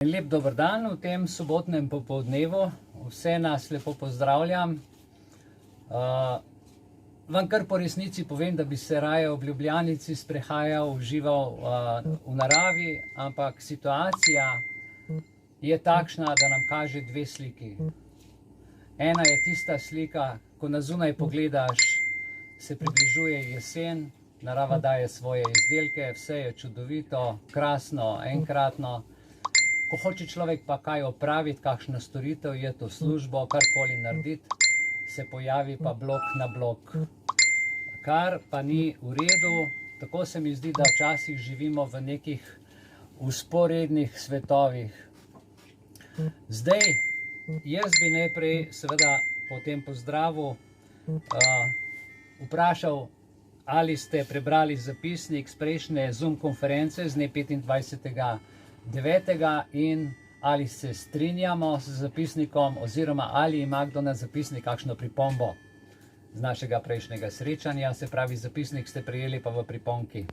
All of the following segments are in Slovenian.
Lep dober dan v tem sobotnem popoldnevu. Vse nas lepo pozdravljam. Vam kar po resnici povem, da bi se raje ob Ljubljanici sprehajal, užival v naravi, ampak situacija je takšna, da nam kaže dve sliki. Ena je tista slika, ko na zunaj pogledaš, se približuje jesen, narava daje svoje izdelke, vse je čudovito, krasno, enkratno. Ko hoče človek pa kaj opraviti, kakšno storitev, je to službo, karkoli narediti, se pojavi pa blok na blok. Kar pa ni v redu, tako se mi zdi, da včasih živimo v nekih vzporednih svetovih. Zdaj, jaz bi najprej, seveda po tem pozdravu, vprašal, ali ste prebrali zapisnik s prejšnje Zoom konference z dne 25.9. in ali se strinjamo z zapisnikom oziroma ali ima kdo na zapisnik kakšno pripombo z našega prejšnjega srečanja, se pravi zapisnik ste prejeli pa v priponki.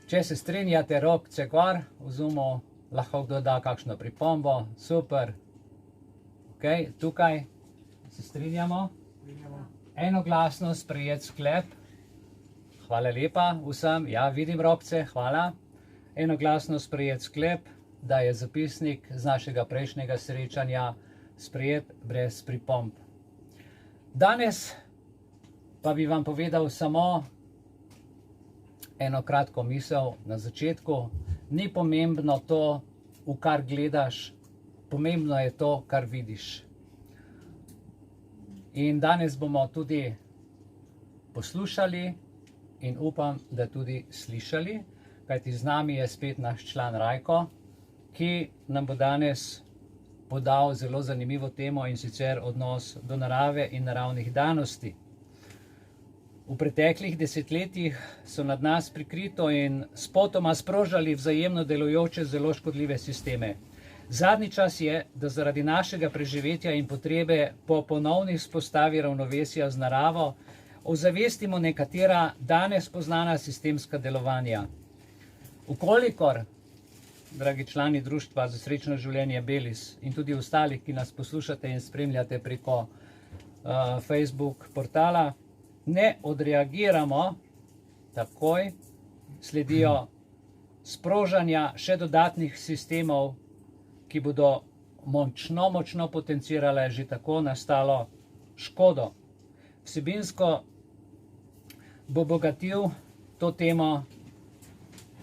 Če se strinjate, rokce gor v Zoomu, lahko kdo da kakšno pripombo, super. Ok, tukaj se strinjamo. Enoglasno sprejet sklep. Hvala lepa vsem, ja vidim rokce, hvala. Enoglasno sprejet sklep, da je zapisnik z našega prejšnjega srečanja sprejet brez pripomb. Danes pa bi vam povedal samo eno kratko misel na začetku. Ni pomembno to, v kar gledaš, pomembno je to, kar vidiš. In danes bomo tudi poslušali in upam, da tudi slišali, kajti z nami je spet naš član Rajko, ki nam bo danes podal zelo zanimivo temo in sicer odnos do narave in naravnih danosti. V preteklih desetletjih so nad nas prikrito in spotoma sprožali vzajemno delujoče zelo škodljive sisteme. Zadnji čas je, da zaradi našega preživetja in potrebe po ponovni vzpostavi ravnovesja z naravo ozavestimo nekatera danes poznana sistemska delovanja. Ukolikor, dragi člani Društva za srečno življenje Belis in tudi ostalih, ki nas poslušate in spremljate preko Facebook portala, ne odreagiramo takoj, sledijo sprožanja še dodatnih sistemov, ki bodo močno potencirale že tako nastalo škodo. Vsebinsko bo bogatil to temo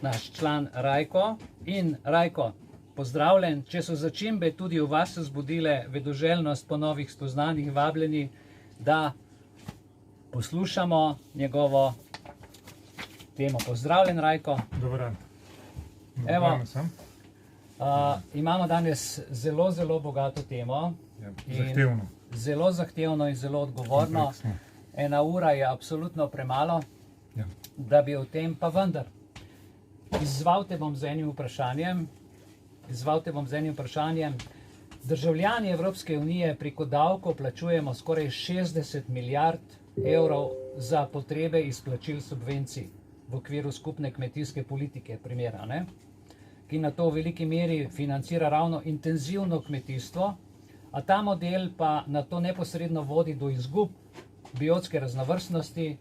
naš član Rajko. In Rajko, pozdravljen, če so začimbe tudi v vas vzbudile vedoželjnost po novih spoznanjih, vabljeni, da poslušamo njegovo temo. Pozdravljen, Rajko. Dobar dan. Evo, imamo danes zelo bogato temo. Ja, zahtevno. Zelo zahtevno in zelo odgovorno. Kompleksno. 1 ura je absolutno premalo, Ja. da bi o tem, pa vendar. Izzval te bom z enim vprašanjem. Državljani Evropske unije preko davkov plačujemo skoraj 60 milijard evrov za potrebe izplačil subvencij v okviru skupne kmetijske politike, primera, ne? Ki na to v veliki meri financira ravno intenzivno kmetijstvo, a ta model pa na to neposredno vodi do izgub biotske raznovrstnosti,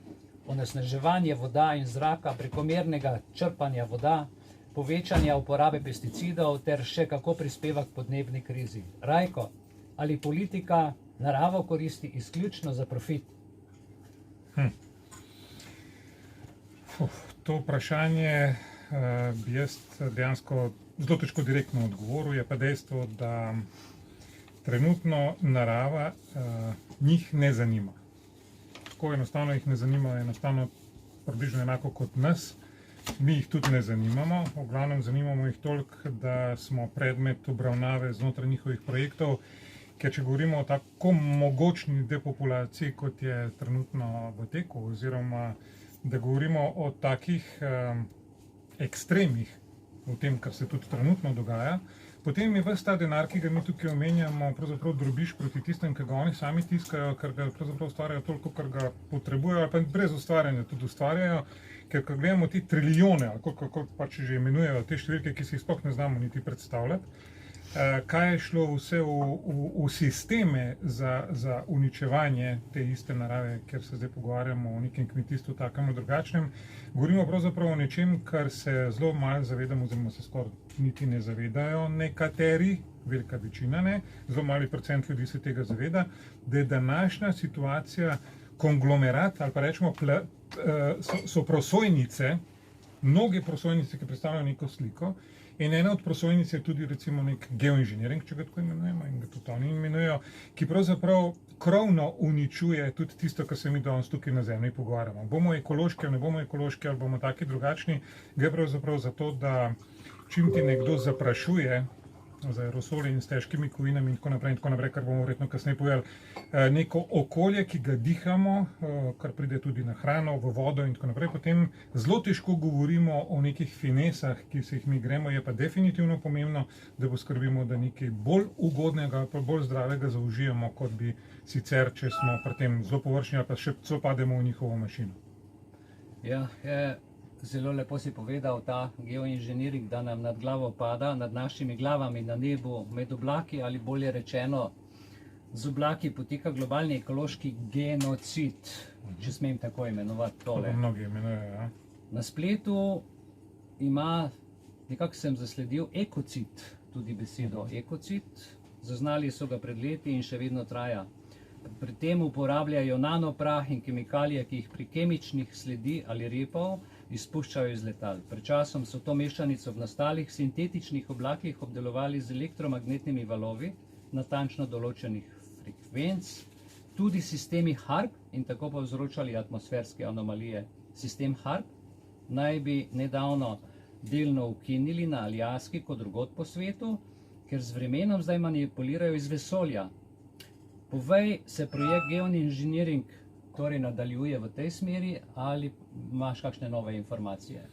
onesnaževanje voda in zraka, prekomernega črpanja voda, povečanja uporabe pesticidov ter še kako prispeva k podnebni krizi. Rajko, ali politika naravo koristi izključno za profit? To vprašanje bi jaz dejansko zelo težko direktno odgovoril, je pa dejstvo, da trenutno narava njih ne zanima. Tako enostavno jih ne zanima, enostavno približno enako kot nas. Mi jih tudi ne zanimamo, v glavnem zanimamo jih toliko, da smo predmet obravnave znotraj njihovih projektov, ker če govorimo o tako mogočni depopulaciji, kot je trenutno v teku, oziroma da govorimo o takih ekstremih v tem, kar se tudi trenutno dogaja, potem je ves ta denar, ki ga mi tukaj omenjamo, pravzaprav drobiš proti tistem, ki ga oni sami tiskajo, ker ga pravzaprav ustvarjajo toliko, kar ga potrebujejo, ali pa brez ustvarjanja tudi ustvarjajo, ker ko gledamo te trilijone, ali kako pač že imenujejo te številke, ki si jih sploh ne znamo niti predstavljati, kaj je šlo vse v sisteme za uničevanje te iste narave, ker se zdaj pogovarjamo o nekem kmetijstvu takem drugačnem. Govorimo pravzaprav o nečem, kar se zelo malo zavedamo, oziroma se skoraj niti ne zavedajo nekateri, velika večina ne, zelo mali procent ljudi se tega zaveda, da je današnja situacija konglomerat, ali pa rečemo, so prosojnice, mnoge prosojnice, ki predstavljajo neko sliko, in ena od prosojnic je tudi recimo nek geoinženiring, če ga tako imenujemo, in ga tudi oni imenujejo, ki pravzaprav krovno uničuje tudi tisto, kar se mi danes tukaj na Zemlji pogovarjamo. Bomo ekološki ali ne bomo ekološki, ali bomo taki drugačni, gre pravzaprav za to, da čim ti nekdo zaprašuje za aerosoli in s težkimi kovinami in tako naprej, kar bomo verjetno kasneje povedali, neko okolje, ki ga dihamo, kar pride tudi na hrano, v vodo in tako naprej, potem zelo težko govorimo o nekih finesah, ki se jih mi gremo, je pa definitivno pomembno, da poskrbimo, da nekaj bolj ugodnega, pa bolj zdravega zaužijemo, kot bi sicer, če smo pri tem zelo površni ali pa še celo pademo v njihovo mašino. Ja, zelo lepo si povedal ta geoinženiring, da nam nad glavo pada, nad našimi glavami na nebu, med oblaki, ali bolje rečeno, z oblaki poteka globalni ekološki genocid, če smem tako imenovati tole. Mnogi imenujejo, ja. Na spletu ima, nekako sem zasledil, ekocid, tudi besedo ekocid, zaznali so ga pred leti in še vedno traja. Pri tem uporabljajo nanoprah in kemikalije, ki jih pri kemičnih sledi ali repov izpuščajo iz letal. Pred časom so to mešanico v nastalih sintetičnih oblakih obdelovali z elektromagnetnimi valovi natančno določenih frekvenc, tudi sistemi HARP, in tako povzročali atmosferske anomalije. Sistem HARP naj bi nedavno delno ukinili na Aljaski kot drugod po svetu, ker z vremenom zdaj manipulirajo iz vesolja. Povej, se projekt geoinženiring torej nadaljuje v tej smeri, ali imaš kakšne nove informacije?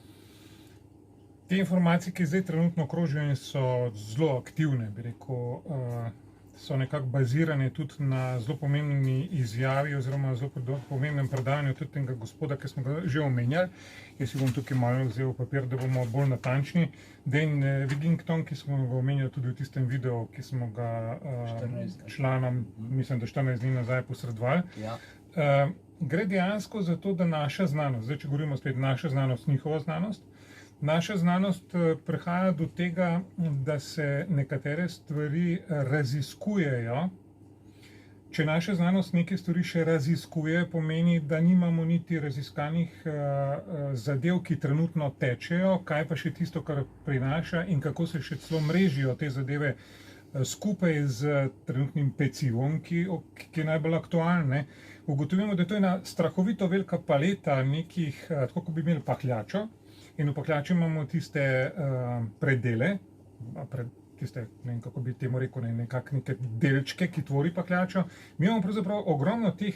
Te informacije, ki zdaj trenutno krožijo in so zelo aktivne, bi rekel, so nekako bazirane tudi na zelo pomembni izjavi oziroma zelo pomembnem predavanju tudi tega gospoda, ki smo ga že omenjali. Jaz si bom tukaj malo vzel papir, da bomo bolj natančni. Dane Wigington, ki smo ga omenjali tudi v tistem videu, ki smo ga članom, mislim, da 14 dni nazaj posredovali. Ja. Gre dejansko za to, da naša znanost, zdaj če govorimo spet naša znanost, njihova znanost, naša znanost prihaja do tega, da se nekatere stvari raziskujejo. Če naša znanost neke stvari še raziskuje, pomeni, da nimamo niti raziskanih zadev, ki trenutno tečejo, kaj pa še tisto, kar prinaša in kako se še celo mrežijo te zadeve skupaj z trenutnim pecivom, ki je najbolj aktualen. Ugotovimo, da to je ena strahovito velika paleta nekih, tako kot bi imeli pahljačo, in v pahljači imamo tiste predele, tiste, ne vem, kako bi temu rekel, neke delčke, ki tvori pahljačo. Mi imamo pravzaprav ogromno teh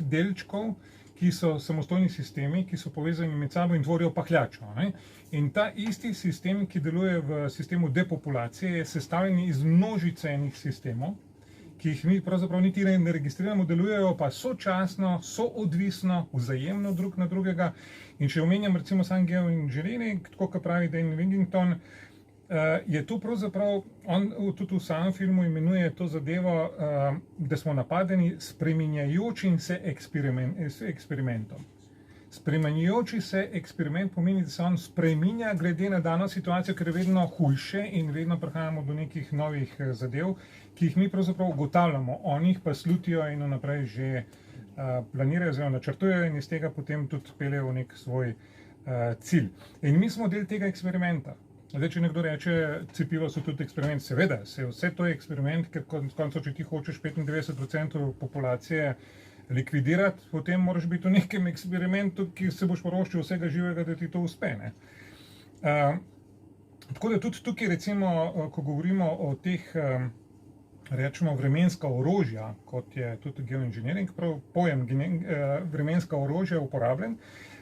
delčkov, ki so samostojni sistemi, ki so povezani med sabo in tvorijo pahljačo. In ta isti sistem, ki deluje v sistemu depopulacije, je sestavljen iz množice enih sistemov, ki jih mi pravzaprav niti ne registriramo, delujejo pa sočasno, soodvisno, vzajemno drug na drugega. In če omenjam recimo sam geoinženiring, tako kot pravi Dane Wigington, je to pravzaprav, on tudi v samem filmu imenuje to zadevo, da smo napadeni spreminjajočim se eksperimentom. Spreminjajoči se eksperiment pomeni, da se on spreminja glede na dano situacijo, ker je vedno hujše in vedno prihajamo do nekih novih zadev, ki jih mi pravzaprav ugotavljamo, oni jih pa slutijo in naprej že planirajo, oziroma načrtujejo in iz tega potem tudi peljejo v nek svoj cilj. In mi smo del tega eksperimenta. Zdaj, če nekdo reče, cepiva so tudi eksperiment, seveda, vse to je eksperiment, ker končno, če ti hočeš 95% populacije likvidirati, potem moraš biti v nekem eksperimentu, ki se boš poroščil vsega živega, da ti to uspe. Tako da tudi tukaj, recimo, ko govorimo o teh, rečemo, vremenska orožja, kot je tudi geoinženiring, prav pojem vremenska orožja uporabljen,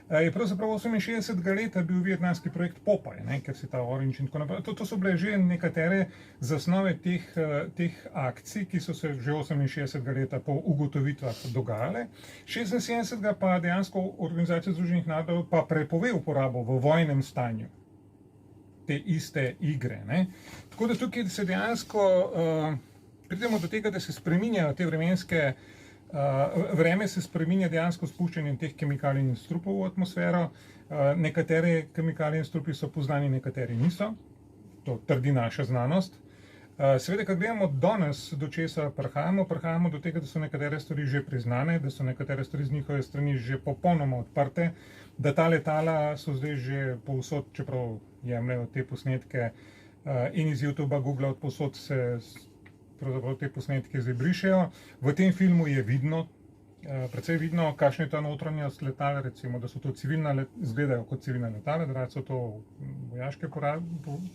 je pravzaprav 68. leta bil vietnamski projekt Popaj, ne, ker si ta Orange in tako naprej. To so bile že nekatere zasnove teh akcij, ki so se že 68. leta po ugotovitvah dogajale. 76. pa dejansko Organizacija združenih narodov pa prepove uporabo v vojnem stanju te iste igre. Ne. Tako da tukaj se dejansko pridemo do tega, da se spreminjajo te vremenske vreme se spreminja dejansko spuščanjem teh kemikalij in strupov v atmosfero. Nekatere kemikalije in strupi so poznani, nekateri niso. To trdi naša znanost. Seveda, kad gledamo danes, do česa prihajamo do tega, da so nekatere stvari že priznane, da so nekatere stvari z njihove strani že popolnoma odprte, da ta letala so zdaj že povsod, čeprav jemljajo te posnetke in iz YouTubea, Googlea, od povsod se pravzaprav te posnetke zdaj brišejo. V tem filmu je vidno, precej vidno, kakšna je ta notranjost letal, recimo, da so to izgledajo kot civilna letala, da so to vojaške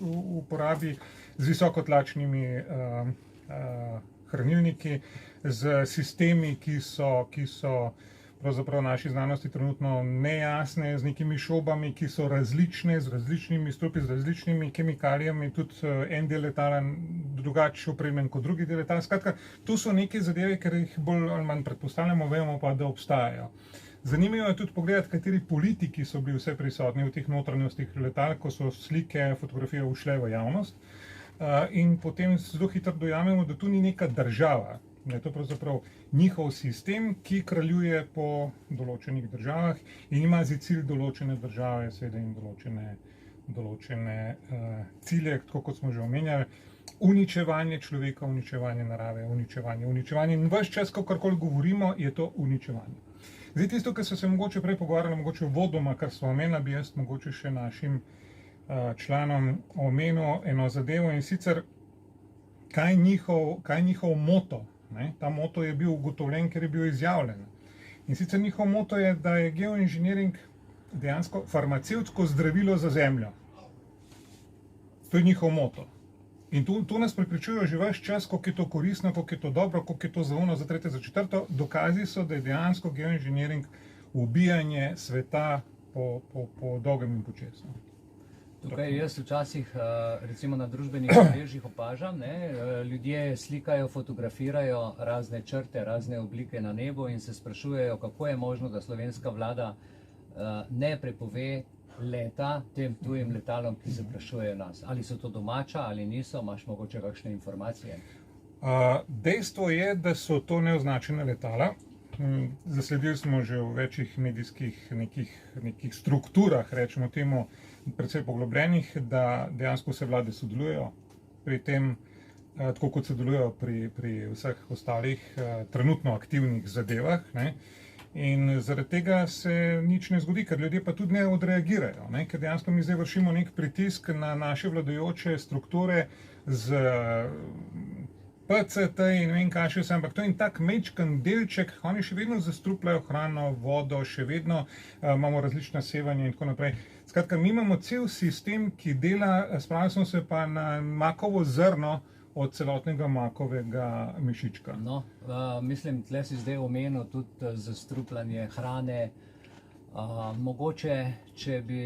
uporabi z visokotlačnimi hranilniki, z sistemi, ki so pravzaprav naši znanosti trenutno nejasne, z nekimi šobami, ki so različne, z različnimi strupi, z različnimi kemikalijami, tudi en del letala drugače opremljen kot drugi del letala. Skratka, tu so neke zadeve, ker jih bolj ali manj predpostavljamo, vemo pa, da obstajajo. Zanimivo je tudi pogledati, kateri politiki so bili vse prisotni v teh notranjostih letal, ko so slike, fotografije ušle v javnost. In potem zelo hitro dojamemo, da tu ni neka država. Je to pravzaprav njihov sistem, ki kraljuje po določenih državah in ima za cilj določene države, seveda in določene cilje, tako kot smo že omenjali, uničevanje človeka, uničevanje narave, uničevanje. In ves čas, kakorkoli govorimo, je to uničevanje. Zdaj tisto, kar so se mogoče prej pogovarjali, mogoče vodoma, kar smo omenili, bi jaz mogoče še našim članom omenil eno zadevo, in sicer kaj je njihov moto. Ne? Ta moto je bil ugotovljen, ker je bil izjavljen. In sicer njihov moto je, da je geoinženiring dejansko farmacevtsko zdravilo za Zemljo. To je njihov moto. In to nas prepričujejo že ves čas, koliko je to koristno, koliko je to dobro, koliko je to za ono, za tretje, za četrto. Dokazi so, da je dejansko geoinženiring ubijanje sveta po dolgem in počesu. Tukaj jaz včasih recimo na družbenih omrežjih opažam, ljudje slikajo, fotografirajo razne črte, razne oblike na nebu in se sprašujejo, kako je možno, da slovenska vlada ne prepove leta tem tujim letalom, ki zaprašujejo nas. Ali so to domača ali niso, imaš mogoče kakšne informacije? Dejstvo je, da so to neoznačena letala. Zasledili smo že v večjih medijskih nekih strukturah, rečemo temu, predvsej poglobljenih, da dejansko vse vlade sodelujejo pri tem, tako kot sodelujejo pri vseh ostalih trenutno aktivnih zadevah. Ne? In zaradi tega se nič ne zgodi, ker ljudje pa tudi ne odreagirajo, ne? Ker dejansko mi zdaj vršimo nek pritisk na naše vladajoče strukture z PCT in ne vem kaj še vse, ampak to je en tak mečken delček, oni še vedno zastrupljajo hrano, vodo, še vedno imamo različna sevanja in tako naprej. Skratka, mi imamo cel sistem, ki dela, spravili smo se pa na makovo zrno od celotnega makovega mišička. No, mislim, tle si zdaj omenil tudi zastrupljanje hrane. Mogoče, če bi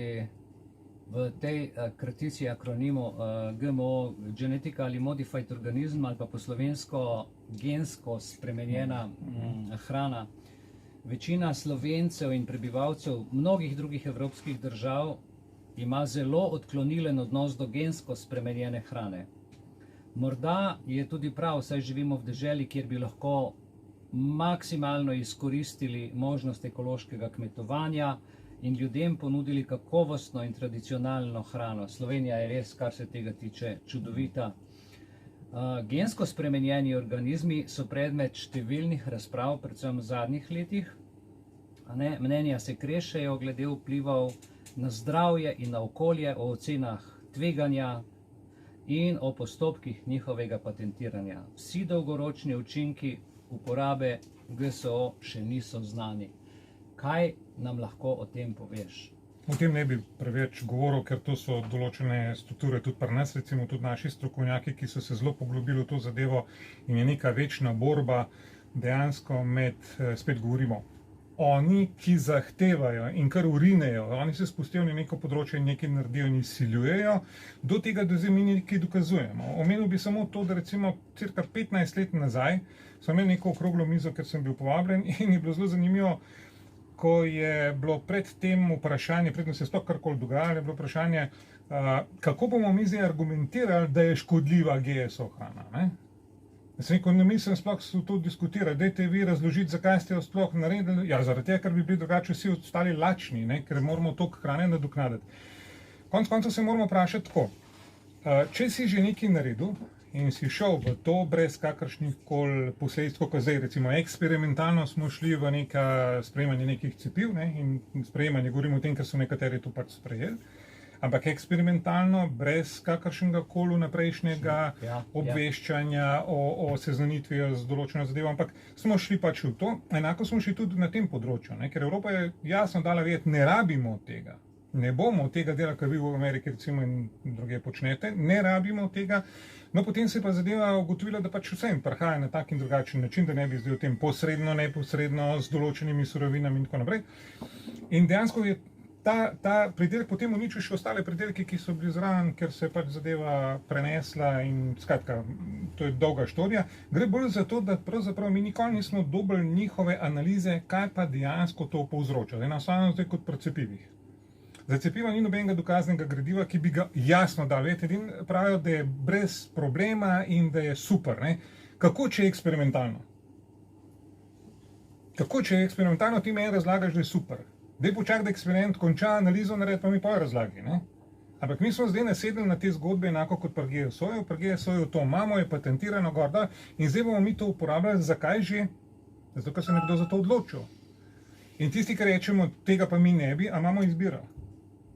v tej kratici akronimu GMO, Genetically Modified Organism, ali pa po slovensko gensko spremenjena hrana, večina Slovencev in prebivalcev mnogih drugih evropskih držav ima zelo odklonilen odnos do gensko spremenjene hrane. Morda je tudi prav, saj živimo v deželi, kjer bi lahko maksimalno izkoristili možnost ekološkega kmetovanja in ljudem ponudili kakovostno in tradicionalno hrano. Slovenija je res, kar se tega tiče, čudovita. Gensko spremenjeni organizmi so predmet številnih razprav, predvsem v zadnjih letih. Mnenja se krešejo glede vplivov na zdravje in na okolje, o ocenah tveganja in o postopkih njihovega patentiranja. Vsi dolgoročni učinki uporabe GSO še niso znani. Kaj nam lahko o tem poveš? O tem ne bi preveč govoril, ker to so določene strukture tudi pri nas, recimo tudi naši strokovnjaki, ki so se zelo poglobili v to zadevo in je neka večna borba dejansko med, spet govorimo, oni, ki zahtevajo in kar urinejo, oni se spustijo na neko področje in nekaj naredijo in izsiljujejo, do tega, da zdaj mi nekaj dokazujemo. Omenil bi samo to, da recimo cirka 15 let nazaj smo imeli neko okroglo mizo, ker sem bil povabljen in je bilo zelo zanimivo, ko je bilo pred tem vprašanje, predtem se je sploh karkoli dogajalo, je bilo vprašanje, kako bomo mi zdaj argumentirali, da je škodljiva GSO hrana. Ne? Jaz sem rekel, ne mislim sploh to diskutirati, dajte vi razložiti, zakaj ste jo sploh naredili. Ja, zaradi tega, ker bi bili drugače vsi ostali lačni, ne? Ker moramo toliko hrane nadoknaditi. Konec koncev se moramo vprašati tako, če si že nekaj naredil in si šel v to brez kakršnih koli posledic, kot zdaj recimo eksperimentalno smo šli v sprejemanje nekih cepiv, ne? In sprejemanje, govorimo o tem, ker so nekateri to pač sprejeli, ampak eksperimentalno, brez kakršnega koli naprejšnjega obveščanja o seznanitvi z določeno zadevo, ampak smo šli pač v to. Enako smo šli tudi na tem področju, ne? Ker Evropa je jasno dala vedeti, ne rabimo tega. Ne bomo tega dela, kar vi v Ameriki recimo in druge počnete, ne rabimo tega. No, potem se je pa zadeva ugotovila, da pač vsem prihaja na tak in drugačen način, da ne bi zdaj o tem posredno, neposredno, z določenimi surovinami in tako naprej. In dejansko je ta pridelek potem uničil še ostale pridelke, ki so bili zraven, ker se je pač zadeva prenesla in skratka, to je dolga štorija. Gre bolj za to, da pravzaprav mi nikoli nismo dobili njihove analize, kaj pa dejansko to povzroča. Enostavno zdaj kot pri cepivih. Za cepiva ni nobenega dokaznega gradiva, ki bi ga jasno dal. In pravijo, da je brez problema in da je super. Ne? Kako, če je eksperimentalno? Kako, če je eksperimentalno, ti meni razlagaš, da je super. Daj počakaj, da eksperiment konča, analizo naredi, pa mi pa razlagi. Ne? Ampak mi smo zdaj nasedli na te zgodbe enako kot pri GSO-ju. Pri GSO-ju to imamo, je patentirano gorda in zdaj bomo mi to uporabljali. Zakaj že? Zato, ker se nekdo za to odločil. In tisti, ki rečemo, tega pa mi ne bi, a imamo izbiro.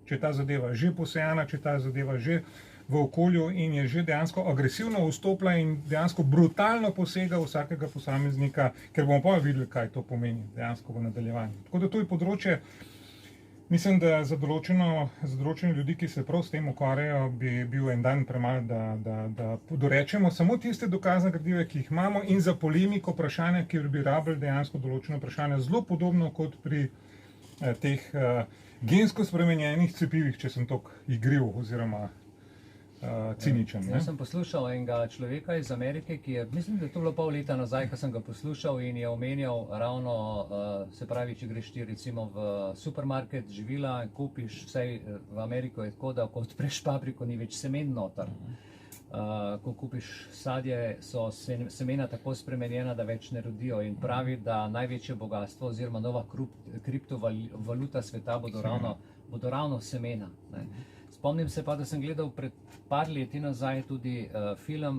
Če je ta zadeva že posejana, če je ta zadeva že v okolju in je že dejansko agresivno vstopila in dejansko brutalno posega vsakega posameznika, ker bomo pa videli, kaj to pomeni dejansko v nadaljevanju. Tako da to je področje, mislim, da za določene ljudi, ki se prav s tem ukvarjajo, bi bil en dan premalo, da dorečemo samo tiste dokazne gradive, ki jih imamo in za polemiko vprašanja, kjer bi rabili dejansko določeno vprašanje, zelo podobno kot pri teh gensko spremenjenih cepivih, če sem tako igriv oziroma ciničen. Jaz sem poslušal enega človeka iz Amerike, ki je, mislim, da je to bilo pol leta nazaj, ko sem ga poslušal in je omenjal ravno, se pravi, če greš ti recimo v supermarket živila in kupiš, vsaj v Ameriko je tako, da ko odpreš papriko, ni več semen noter. Ko kupiš sadje, so semena tako spremenjena, da več ne rodijo in pravi, da največje bogatstvo oziroma nova kriptovaluta sveta bodo ravno semena. Ne. Spomnim se pa, da sem gledal pred par leti nazaj tudi film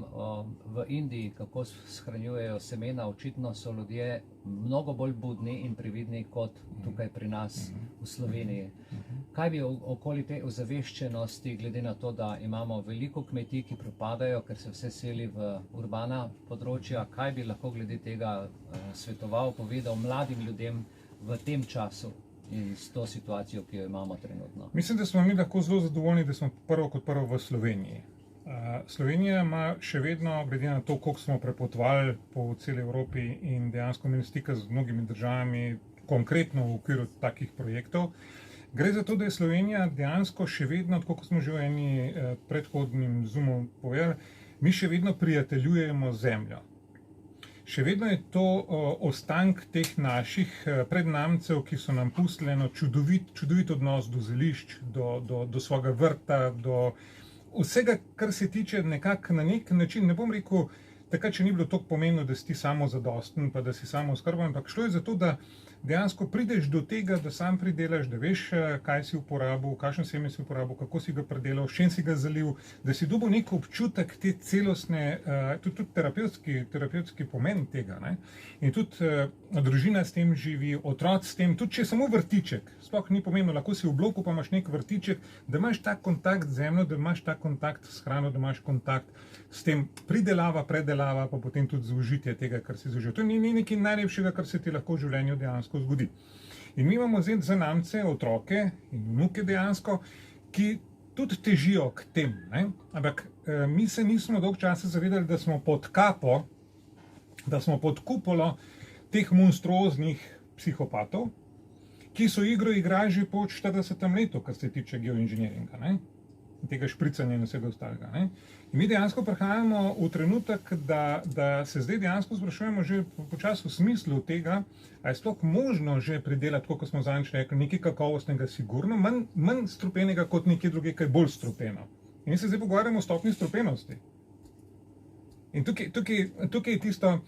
v Indiji, kako shranjujejo semena. Očitno so ljudje mnogo bolj budni in previdni kot tukaj pri nas v Sloveniji. Kaj bi okoli te ozaveščenosti, glede na to, da imamo veliko kmetij, ki propadajo, ker se vse seli v urbana področja, kaj bi lahko glede tega svetoval, povedal mladim ljudem v tem času in s to situacijo, ki jo imamo trenutno? Mislim, da smo mi lahko zelo zadovoljni, da smo prvo v Sloveniji. Slovenija ima še vedno, glede na to, koliko smo prepotovali po celi Evropi in dejansko imeli stika z mnogimi državami, konkretno v okviru takih projektov, gre za to, da je Slovenija dejansko še vedno, tako kot smo že v eni predhodnim Zoomu povedali, mi še vedno prijateljujemo z zemljo. Še vedno je to ostank teh naših prednamcev, ki so nam pustili eno čudovit odnos do zelišč, do svojega vrta, do vsega, kar se tiče nekako na nek način, ne bom rekel, takrat, če ni bilo toliko pomembno, da si ti samozadosten, pa da si samooskrben, ampak šlo je za to, da dejansko prideš do tega, da sam pridelaš, da veš, kaj si uporabil, kakšen seme si uporabil, kako si ga predelal, s čim si ga zalil, da si dobil nek občutek te celostne, tudi terapevtski pomen tega. Ne? In tudi družina s tem živi, otroci s tem, tudi če je samo vrtiček, sploh ni pomembno, lahko si v bloku, pa imaš nek vrtiček, da imaš ta kontakt z zemljo, da imaš ta kontakt s hrano, da imaš kontakt s tem pridelava, predelava, pa potem tudi zaužitje tega, kar si zaužil. To ni nekaj najlepšega, kar se ti lahko v življenju dejansko zgodi. In mi imamo zdaj zanamce, otroke in vnuke dejansko, ki tudi težijo k tem. Ne? Ampak mi se nismo dolgo časa zavedali, da smo pod kapo, da smo pod kupolo teh monstruoznih psihopatov, ki so igro igrali že po 40. letu, kar se tiče geoinženiringa, ne? Tega špricanja in vsega ostalega. Ne? In mi dejansko prihajamo v trenutek, da se zdaj dejansko sprašujemo že počasi v smislu tega, a je sploh možno že pridelati, kot smo zadnjič rekli, nekaj kakovostnega, sigurno, manj strupenega kot nekaj druge, kaj je bolj strupeno. In mi se zdaj pogovarjamo o stopni strupenosti. In tukaj je tisto,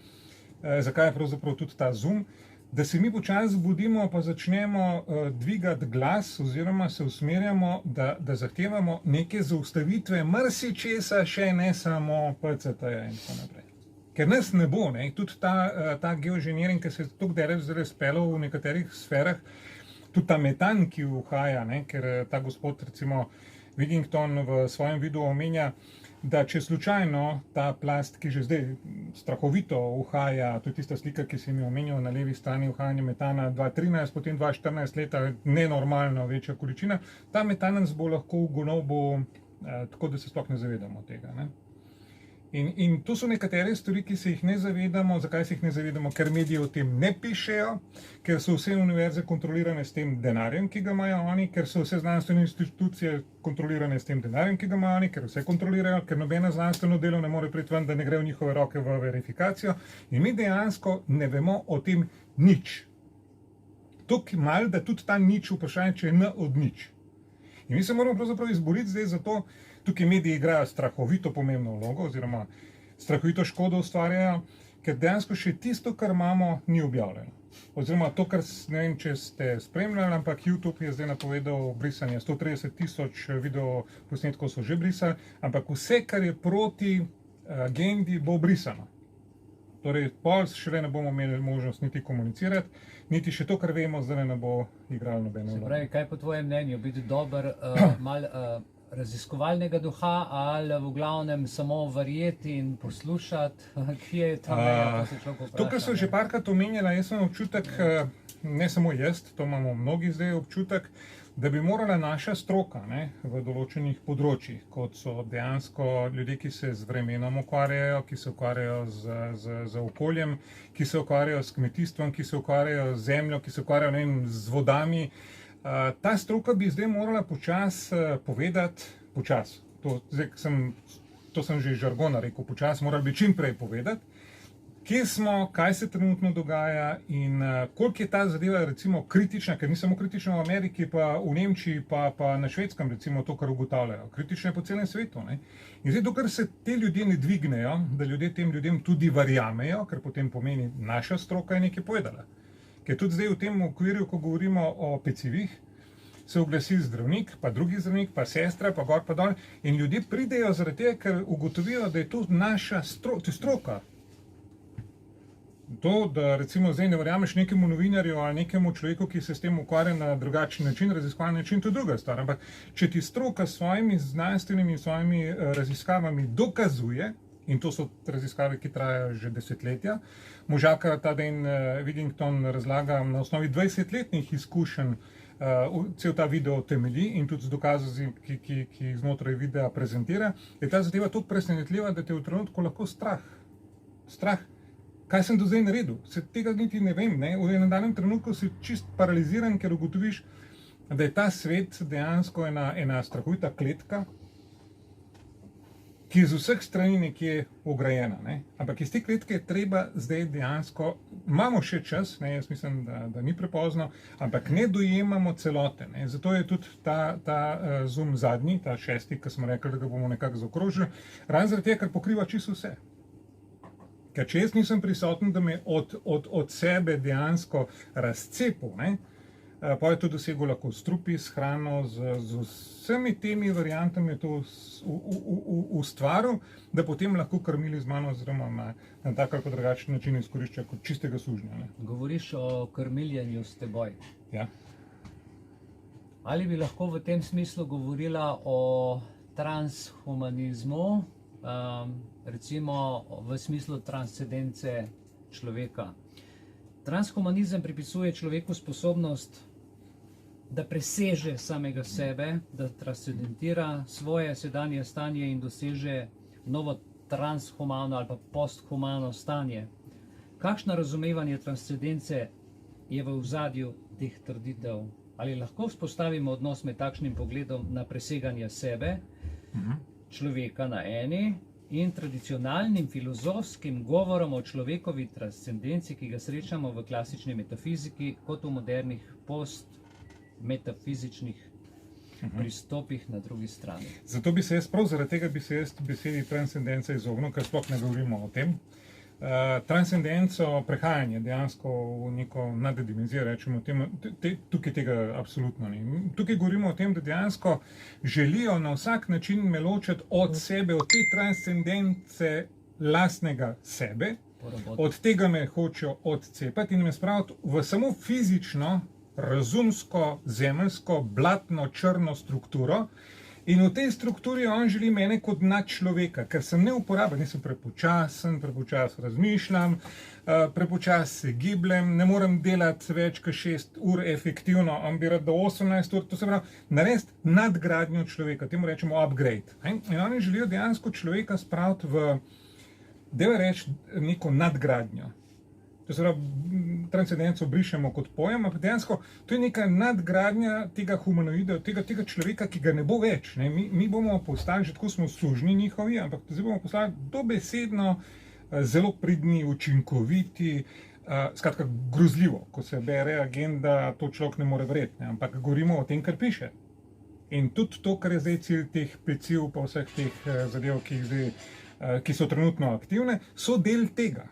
zakaj je pravzaprav tudi ta Zoom, da se mi počasi zbudimo, pa začnemo dvigati glas oziroma se usmerjamo, da zahtevamo neke zaustavitve marsičesa, še ne samo PCT-ja in tako naprej. Ker nas ne bo, ne? Tudi ta geoinženiring, ki se je tako zdaj speljal v nekaterih sferah, tudi ta metan, ki uhaja, ne? Ker ta gospod, recimo Wigington v svojem videu omenja, da če slučajno ta plast, ki že zdaj strahovito uhaja, to je tista slika, ki si mi omenil na levi strani, uhajanje metana 2013, potem 2014 leta, nenormalno večja količina, ta metan nas bo lahko ugonil, tako da se sploh ne zavedamo tega. Ne? In to so nekatere stvari, ki se jih ne zavedamo. Zakaj se jih ne zavedamo? Ker mediji o tem ne pišejo, ker so vse univerze kontrolirane s tem denarjem, ki ga imajo oni, ker so vse znanstvene institucije kontrolirane s tem denarjem, ki ga imajo oni, ker vse kontrolirajo, ker nobeno znanstveno delo ne more priti ven, da ne gre v njihove roke v verifikacijo. In mi dejansko ne vemo o tem nič. Toliko malo, da tudi ta nič vprašanje, če je n od nič. In mi se moramo pravzaprav izboriti zdaj za to. Tukaj mediji igrajo strahovito pomembno vlogo oziroma strahovito škodo ustvarjajo, ker dejansko še tisto, kar imamo, ni objavljeno. Oziroma to, kar ne vem, če ste spremljali, ampak YouTube je zdaj napovedal brisanje. 130,000 video posnetkov so že brisali, ampak vse, kar je proti agendi, bo brisano. Torej, pol še ne bomo imeli možnost niti komunicirati, niti še to, kar vemo, zdaj ne bo igralo nobene vloge. Se pravi, kaj po tvojem mnenju, biti dober raziskovalnega duha ali v glavnem samo verjeti in poslušati, kje je ta meja, ko se človek vpraša? To, kar so že parkrat omenjala, jaz imam občutek, ne samo jaz, to imamo mnogi zdaj občutek, da bi morala naša stroka, ne, v določenih področjih, kot so dejansko ljudje, ki se z vremenom ukvarjajo, ki se ukvarjajo z okoljem, ki se ukvarjajo s kmetijstvom, ki se ukvarjajo z zemljo, ki se ukvarjajo, ne vem, z vodami. Ta stroka bi zdaj morala počasi povedati, to sem že žargona rekel, počasi morali bi čim prej povedati, kje smo, kaj se trenutno dogaja in koliko je ta zadeva recimo kritična, ker ni samo kritična v Ameriki, pa v Nemčiji, pa na Švedskem recimo to, kar ugotavljajo. Kritična je po celem svetu. Ne? In zdaj, dokler se te ljudje ne dvignejo, da ljudje tem ljudem tudi verjamejo, ker potem pomeni, naša stroka je nekaj povedala. Ker tudi zdaj v tem okvirju, ko govorimo o pecivih, se oglasi zdravnik, pa drugi zdravnik, pa sestra, pa gor, pa dol. In ljudje pridejo zaradi tega, ker ugotovijo, da je to naša stroka. To, da recimo zdaj ne verjameš nekemu novinarju ali nekemu človeku, ki se s tem ukvarja na drugačen način, raziskovalni način, to je druga stvar. Ampak če ti stroka s svojimi znanstvenimi, svojimi raziskavami dokazuje, in to so raziskave, ki trajajo že desetletja, možakar ta dan Wigington razlaga na osnovi 20-letnih izkušenj, cel ta video temelji in tudi z dokazi, ki jih znotraj videa prezentira, je ta zadeva tako presenetljiva, da te v trenutku lahko strah. Kaj sem do zdaj naredil? Se tega niti ne vem. Ne? V enem danem trenutku si čist paraliziran, ker ugotoviš, da je ta svet dejansko ena strahovita kletka, ki je z vseh strani nekje ograjena. Ne? Ampak iz te kletke je treba zdaj dejansko, imamo še čas, ne? Jaz mislim, da ni prepozno, ampak ne dojemamo celote. Ne? Zato je tudi ta Zoom zadnji, ta 6., ki smo rekli, da ga bomo nekako zaokrožili, ravno zaradi tega, ker pokriva čisto vse. Ker če jaz nisem prisoten, da me od sebe dejansko razcepil, ne, pa je to dosegel lahko s trupi, s hrano, z vsemi temi variantami je to ustvaril, da potem lahko krmili z mano oziroma na tak ali drugačen način izkorišča kot čistega sužnja. Ne. Govoriš o krmiljenju s teboj. Ja. Ali bi lahko v tem smislu govorila o transhumanizmu, recimo v smislu transcendence človeka. Transhumanizem pripisuje človeku sposobnost, da preseže samega sebe, da transcendentira svoje sedanje stanje in doseže novo transhumano ali pa posthumano stanje. Kakšno razumevanje transcendence je v ozadju teh trditev? Ali lahko vzpostavimo odnos med takšnim pogledom na preseganje sebe, človeka na eni, in tradicionalnim filozofskim govorom o človekovi transcendenci, ki ga srečamo v klasični metafiziki, kot v modernih postmetafizičnih pristopih na drugi strani? Zato bi se jaz, prav zaradi tega bi se jaz besedi transcendenca izognil, ker sploh ne govorimo o tem. Transcendenco, prehajanje dejansko v neko naddimenzijo, rečemo temu, tukaj tega absolutno ni. Tukaj govorimo o tem, da dejansko želijo na vsak način me ločiti od sebe, od te transcendence lastnega sebe, od tega me hočejo odcepati in me spraviti v samo fizično, razumsko, zemeljsko, blatno, črno strukturo. In v tej strukturi on želi mene kot nadčloveka, ker sem neuporaben, nisem prepočasen, prepočasno razmišljam, prepočasno se gibljem, ne morem delati več kot 6 ur efektivno, on bi rad do 18 ur, to se pravi, narediti nadgradnjo človeka, temu rečemo upgrade. In oni želijo dejansko človeka spraviti v, deva reči, neko nadgradnjo. To se pravi, transcendenco brišemo kot pojem, ampak dejansko to je neka nadgradnja tega humanoida, tega človeka, ki ga ne bo več. Ne? Mi bomo postali, že tako smo sužnji njihovi, ampak zdaj bomo postali dobesedno zelo pridni, učinkoviti, skratka grozljivo. Ko se bere agenda, to človek ne more verjeti, ne? Ampak govorimo o tem, kar piše. In tudi to, kar je zdaj cilj teh peciv, pa vseh teh zadev, ki so trenutno aktivne, so del tega.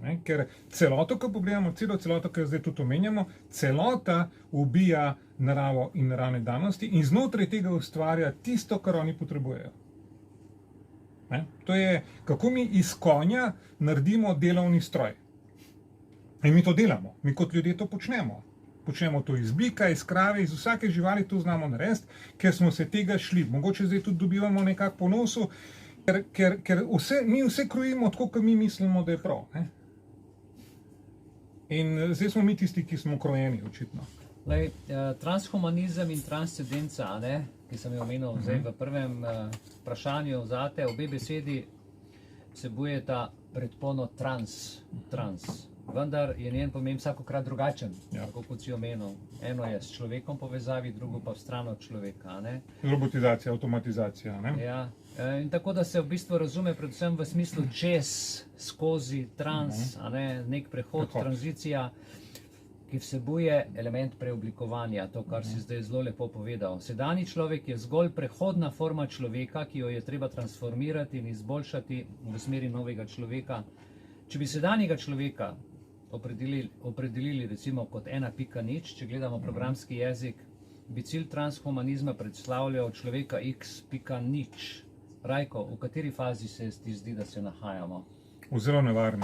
Ne, ker celoto, ko pogledamo, celoto, ki jo zdaj tudi omenjamo, celota ubija naravo in naravne danosti in znotraj tega ustvarja tisto, kar oni potrebujejo. Ne, to je, kako mi iz konja naredimo delovni stroj. In mi to delamo, mi kot ljudje to počnemo. Počnemo to iz bika, iz krave, iz vsake živali to znamo narediti, ker smo se tega šli. Mogoče zdaj tudi dobivamo nekako po nosu, ker mi vse krojimo tako, kot mi mislimo, da je prav. Ne? In zdaj smo mi tisti, ki smo krojeni, očitno. Transhumanizem in transcendenca, ki sem jo omenil zdaj v prvem vprašanju zate, obe besedi vsebujeta predpono trans. Vendar je njen pomen vsakokrat drugačen, tako kot si omenil. Eno je s človekom povezavi, drugo pa stran od človeka. Robotizacija, avtomatizacija. Ja. In tako da se v bistvu razume predvsem v smislu čez, skozi, trans, nek prehod, tranzicija, ki vsebuje element preoblikovanja, to, kar si zdaj zelo lepo povedal. Sedanji človek je zgolj prehodna forma človeka, ki jo je treba transformirati in izboljšati v smeri novega človeka. Če bi sedanjega človeka opredelili recimo kot 1.0, če gledamo programski jezik, bi cilj transhumanizma predstavljal človeka X.0. Rajko, v kateri fazi se ti zdi, da se nahajamo? V zelo nevarni.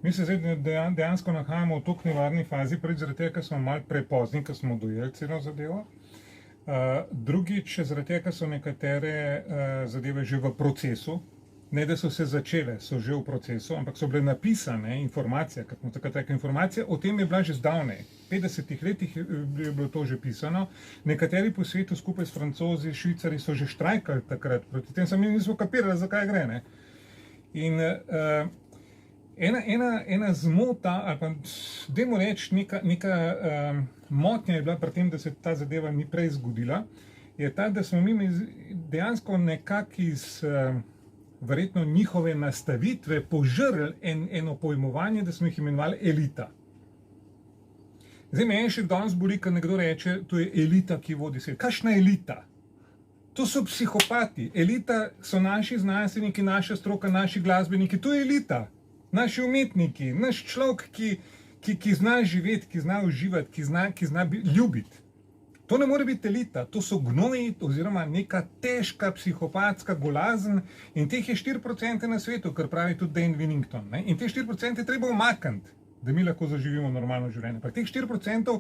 Mi se zdaj dejansko nahajamo v toliko nevarni fazi, prvič zaradi tega, ker smo malo prepozni, ker smo dojeli celo zadevo. Drugič, zaradi tega, ker so nekatere zadeve že v procesu, ne da so se začele, so že v procesu, ampak so bile napisane informacije, kot smo takrat rekli, informacija o tem je bila že zdavnej. V 50 letih je bilo to že pisano. Nekateri po svetu skupaj s Francozi, Švicari so že štrajkali takrat proti tem, mi nismo kapirali, zakaj gre. Ne? In ena zmota, ali pa dajmo reči, neka motnja je bila pri tem, da se ta zadeva ni prej zgodila, je ta, da smo mi dejansko nekako iz verjetno njihove nastavitve požrli eno pojmovanje, da smo jih imenovali elita. Zdaj me še danes boli, ko nekdo reče, to je elita, ki vodi svet. Kakšna elita? To so psihopati. Elita so naši znanstveniki, naša stroka, naši glasbeniki. To je elita. Naši umetniki, naš človek, ki zna živeti, ki zna uživati, ki zna ljubiti. To ne more biti elita, to so gnoji oziroma neka težka psihopatska golazen in teh je 4% na svetu, kar pravi tudi Dane Winnington. Ne? In te 4% treba umakniti, da mi lahko zaživimo normalno življenje. Pa teh 4%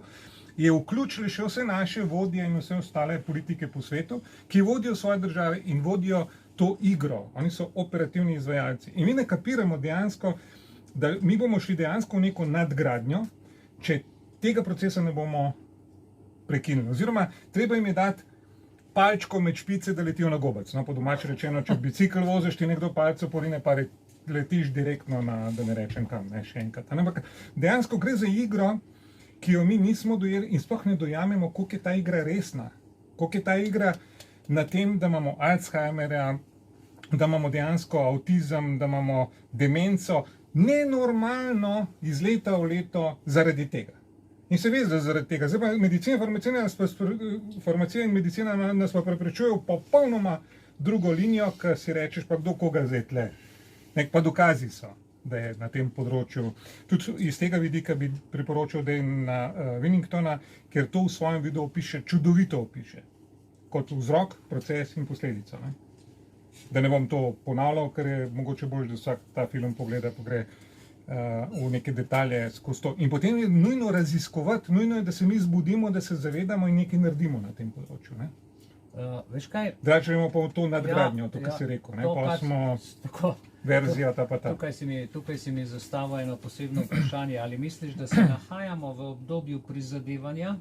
je vključili še vse naše vodje in vse ostale politike po svetu, ki vodijo svoje države in vodijo to igro. Oni so operativni izvajalci. In mi ne kapiramo dejansko, da mi bomo šli dejansko v neko nadgradnjo, če tega procesa ne bomo prekinili. Oziroma, treba jim je dati palčko med špice, da letijo na gobec. No, po domače rečeno, če bicikl voziš, ti nekdo palco porine, pa letiš direktno na, da ne rečem kam, ne, še enkrat. Ampak dejansko gre za igro ki jo mi nismo dojeli in sploh ne dojamemo, koliko je ta igra resna, koliko je ta igra na tem, da imamo Alzheimerja, da imamo dejansko avtizem, da imamo demenco, nenormalno iz leta v leto zaradi tega. In se ve, da zaradi tega. Zdaj pa farmacija in medicina nas pa preprečujejo popolnoma drugo linijo, ki si rečeš, pa kdo koga zdaj tle. Pa dokazi so, da je na tem področju. Tudi iz tega vidika bi priporočal, da je na Winningtona, ker to v svojem videu opiše, čudovito opiše, kot vzrok, proces in posledico. Ne? Da ne bom to ponavljal, ker je mogoče bolj, da vsak ta film pogleda, pa gre v neke detalje skozi to. In potem je nujno raziskovati, nujno je, da se mi zbudimo, da se zavedamo in nekaj naredimo na tem področju. Ne? Veš kaj? Drugače imamo pa to nadgradnjo, to, kar si rekel. Ne? Pa smo tako, verzija ta pa ta. Tukaj si mi zastavil eno posebno vprašanje. Ali misliš, da se nahajamo v obdobju prizadevanja,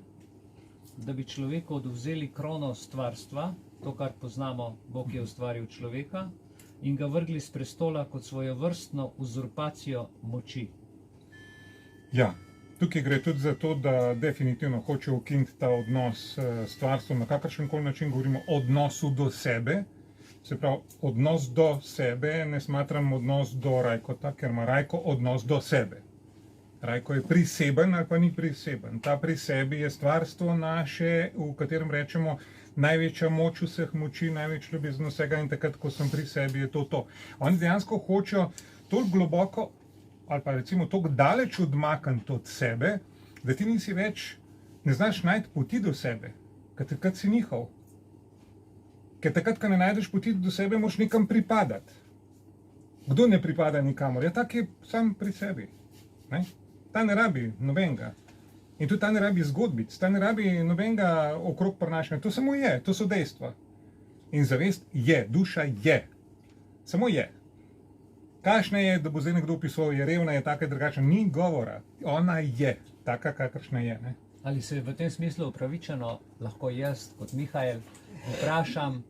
da bi človeku odvzeli krono stvarstva, to, kar poznamo, Bog je ustvaril človeka, in ga vrgli s prestola kot svojevrstno uzurpacijo moči? Ja, tukaj gre tudi za to, da definitivno hoče ukiniti ta odnos s stvarstvom na kakršen koli način, govorimo o odnosu do sebe. Se pravi, odnos do sebe, ne smatram odnos do Rajkota, ker ima Rajko odnos do sebe. Rajko je priseben ali pa ni priseben. Ta pri sebi je stvarstvo naše, v katerem rečemo, največja moč vseh moči, največ ljubezen vsega in takrat, ko sem pri sebi, je to to. Oni dejansko hočejo toliko globoko ali pa recimo toliko daleč odmakniti od sebe, da ti nisi več, ne znaš najti poti do sebe, ker takrat si njihov. Ker takrat, ko ne najdeš poti do sebe, moraš nekam pripadati. Kdo ne pripada nikamor? Ja, tak je sam pri sebi. Ne? Ta ne rabi nobenega. In tudi ta ne rabi zgodbic, ta ne rabi nobenega okrog prinašanja. To samo je, to so dejstva. In zavest je, duša je. Samo je. Kakšna je, da bo zdaj nekdo opisoval, je revna, je taka drugačna, ni govora. Ona je, taka kakršna je. Ne? Ali se v tem smislu upravičeno lahko jaz, kot Mihajl, vprašam,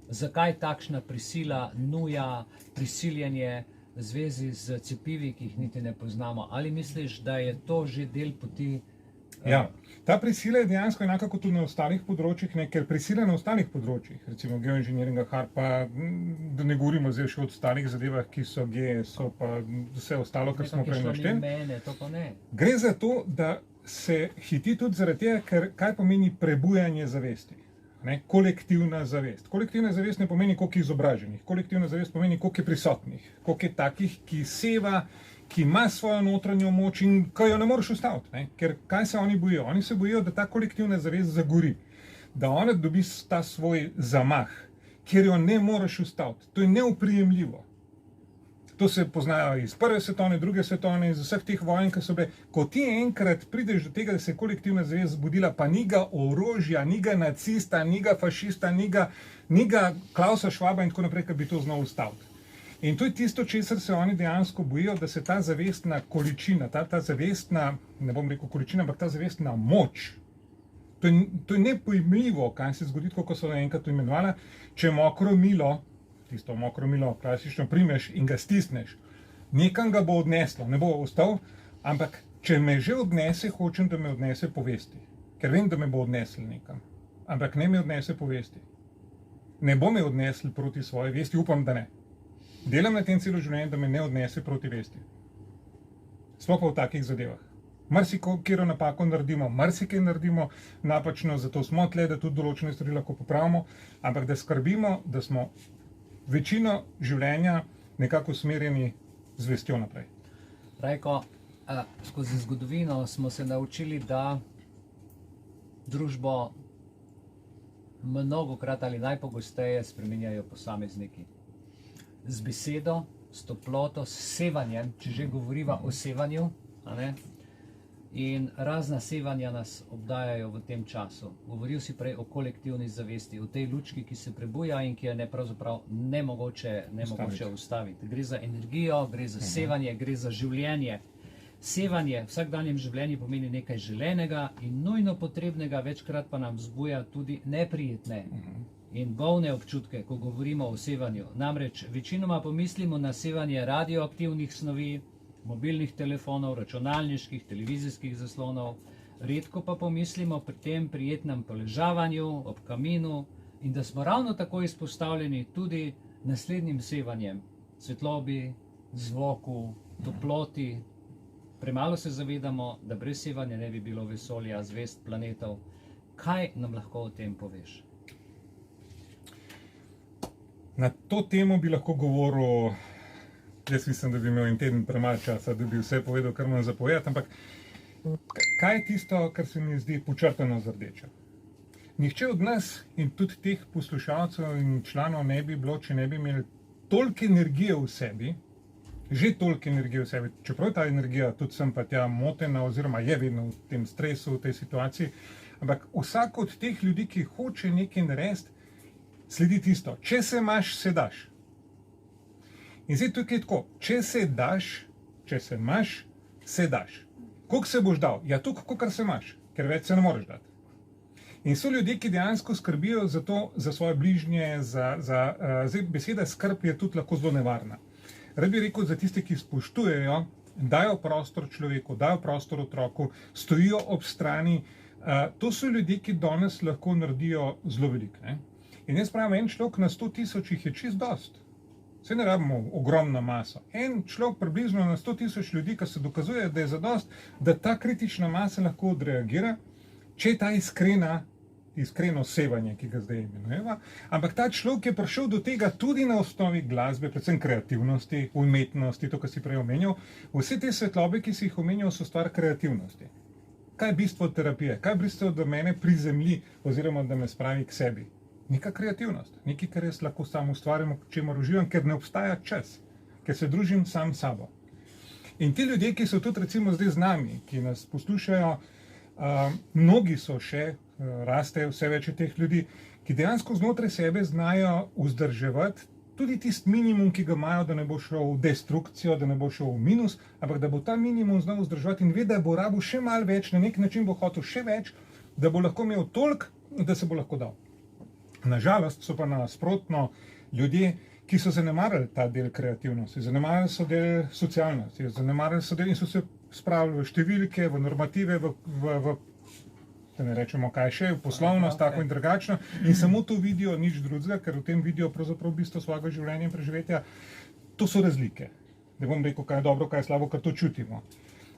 zakaj takšna prisila, nuja, prisiljenje v zvezi z cepivi, ki jih niti ne poznamo? Ali misliš, da je to že del poti? Ja, ta prisila je dejansko enaka kot tudi na ostalih področjih, ne? Ker prisila na ostalih področjih, recimo geoinženiringa, harpa, da ne govorimo zdaj še o ostalih zadevah, ki so so pa vse ostalo, kar smo prej našteli. Gre za to, da se hiti tudi zaradi tega, ker kaj pomeni prebujanje zavesti. Ne? Kolektivna zavest. Kolektivna zavest ne pomeni, koliko je izobraženih. Kolektivna zavest pomeni, koliko je prisotnih, koliko je takih, ki seva, ki ima svojo notranjo moč in ki jo ne moreš ustaviti. Ne? Ker kaj se oni bojijo? Oni se bojijo, da ta kolektivna zavest zagori, da ona dobi ta svoj zamah, kjer jo ne moreš ustaviti. To je neoprijemljivo. To se poznajo iz prve svetovne, druge svetovne, iz vseh teh vojn, ki so bile. Ko ti enkrat prideš do tega, da se je kolektivna zavest zbudila, pa ni ga orožja, ni ga nacista, ni ga fašista, ni ga Klausa Schwaba in tako naprej, ki bi to znal ustaviti. In to je tisto, česar se oni dejansko bojijo, da se ta zavestna količina, ta zavestna, ne bom rekel količina, ampak ta zavestna moč, to je nepojmljivo, kaj se zgodi, kako so enkrat to imenovala, če mokro milo, tisto mokro milo klasično primeš in ga stisneš, nekam ga bo odneslo, ne bo ostal, ampak če me že odnese, hočem, da me odnese povesti, ker vem, da me bo odnesel nekam, ampak ne me odnese povesti. Ne bo me odnesel proti svoje vesti, upam, da ne. Delam na tem celo življenje, da me ne odnese proti vesti. Sploh pa v takih zadevah. Marsikero napako naredimo, marsikaj naredimo napačno, zato smo tle, da tudi določene stvari lahko popravimo, ampak da skrbimo, da smo večino življenja nekako usmerjeni z vestjo naprej. Rajko, skozi zgodovino smo se naučili, da družbo mnogokrat ali najpogosteje spreminjajo posamezniki. Z besedo, s toploto, s sevanjem, če že govoriva o sevanju, in razna sevanja nas obdajajo v tem času. Govoril si prej o kolektivni zavesti, o tej lučki, ki se prebuja in ki je pravzaprav nemogoče ustaviti. Gre za energijo, gre za sevanje, gre za življenje. Sevanje v vsakdanjem življenju pomeni nekaj želenega in nujno potrebnega, večkrat pa nam vzbuja tudi neprijetne in bolne občutke, ko govorimo o sevanju. Namreč večinoma pomislimo na sevanje radioaktivnih snovi, mobilnih telefonov, računalniških, televizijskih zaslonov, redko pa pomislimo pri tem prijetnem poležavanju ob kaminu in da smo ravno tako izpostavljeni tudi naslednjim sevanjem, svetlobi, zvoku, toploti. Premalo se zavedamo, da brez sevanja ne bi bilo vesolja, zvezd, planetov. Kaj nam lahko o tem poveš? Na to temo bi lahko govoril, jaz mislim, da bi imel en teden premalo časa, da bi vse povedal, kar moram zapovedati, ampak kaj je tisto, kar se mi zdi počrtano z rdečo? Nihče od nas in tudi teh poslušalcev in članov ne bi bilo, če ne bi imeli toliko energije v sebi, že toliko energije v sebi, čeprav ta energija tudi sem pa tja motena oziroma je vedno v tem stresu, v tej situaciji, ampak vsak od teh ljudi, ki hoče nekaj narediti, sledi tisto, če se imaš, se daš. In zdaj tukaj je tako, če se daš, če se imaš, se daš. Koliko se boš dal? Ja, toliko, kolikor se imaš, ker več se ne moreš dati. In so ljudje, ki dejansko skrbijo za to, za svoje bližnje, zdaj beseda skrb je tudi lahko zelo nevarna. Rad bi rekel, za tiste, ki spoštujejo, dajo prostor človeku, dajo prostor otroku, stojijo ob strani, to so ljudje, ki danes lahko naredijo zelo veliko, ne? In jaz pravim, en človek na 100 000 jih je čist dost. Saj ne rabimo ogromno maso. En človek približno na 100 000 ljudi, ki se dokazuje, da je zadost, da ta kritična masa lahko odreagira, če je ta iskreno sevanje, ki ga zdaj imenujeva. Ampak ta človek je prišel do tega tudi na osnovi glasbe, predvsem kreativnosti, umetnosti, to, kar si prej omenjal. Vse te svetlobe, ki si jih omenjal, so stvar kreativnosti. Kaj je bistvo terapije? Kaj je bistvo, da mene prizemlji oziroma da me spravi k sebi? Neka kreativnost, nekaj, kar jaz lahko sam ustvarjam, čemer uživam, ker ne obstaja čas, ker se družim sam s sabo. In ti ljudje, ki so tudi recimo zdaj z nami, ki nas poslušajo, mnogi so še, rastejo vse več teh ljudi, ki dejansko znotraj sebe znajo vzdrževati tudi tisti minimum, ki ga imajo, da ne bo šel v destrukcijo, da ne bo šel v minus, ampak da bo ta minimum znal vzdrževati in ve, da bo rabil še malo več, na nek način bo hotel še več, da bo lahko imel toliko, da se bo lahko dal. Nažalost so pa nasprotno ljudje, ki so zanemarili ta del kreativnosti, zanemarili so del socialnosti, zanemarili so del in so se spravili v številke, v normative, da ne rečemo kaj še, v poslovnost, tako in drugačno, in samo to vidijo, nič drugega, ker v tem vidijo pravzaprav bistvo svojega življenja in preživetja. To so razlike. Ne bom rekel, kaj je dobro, kaj je slabo, ker to čutimo.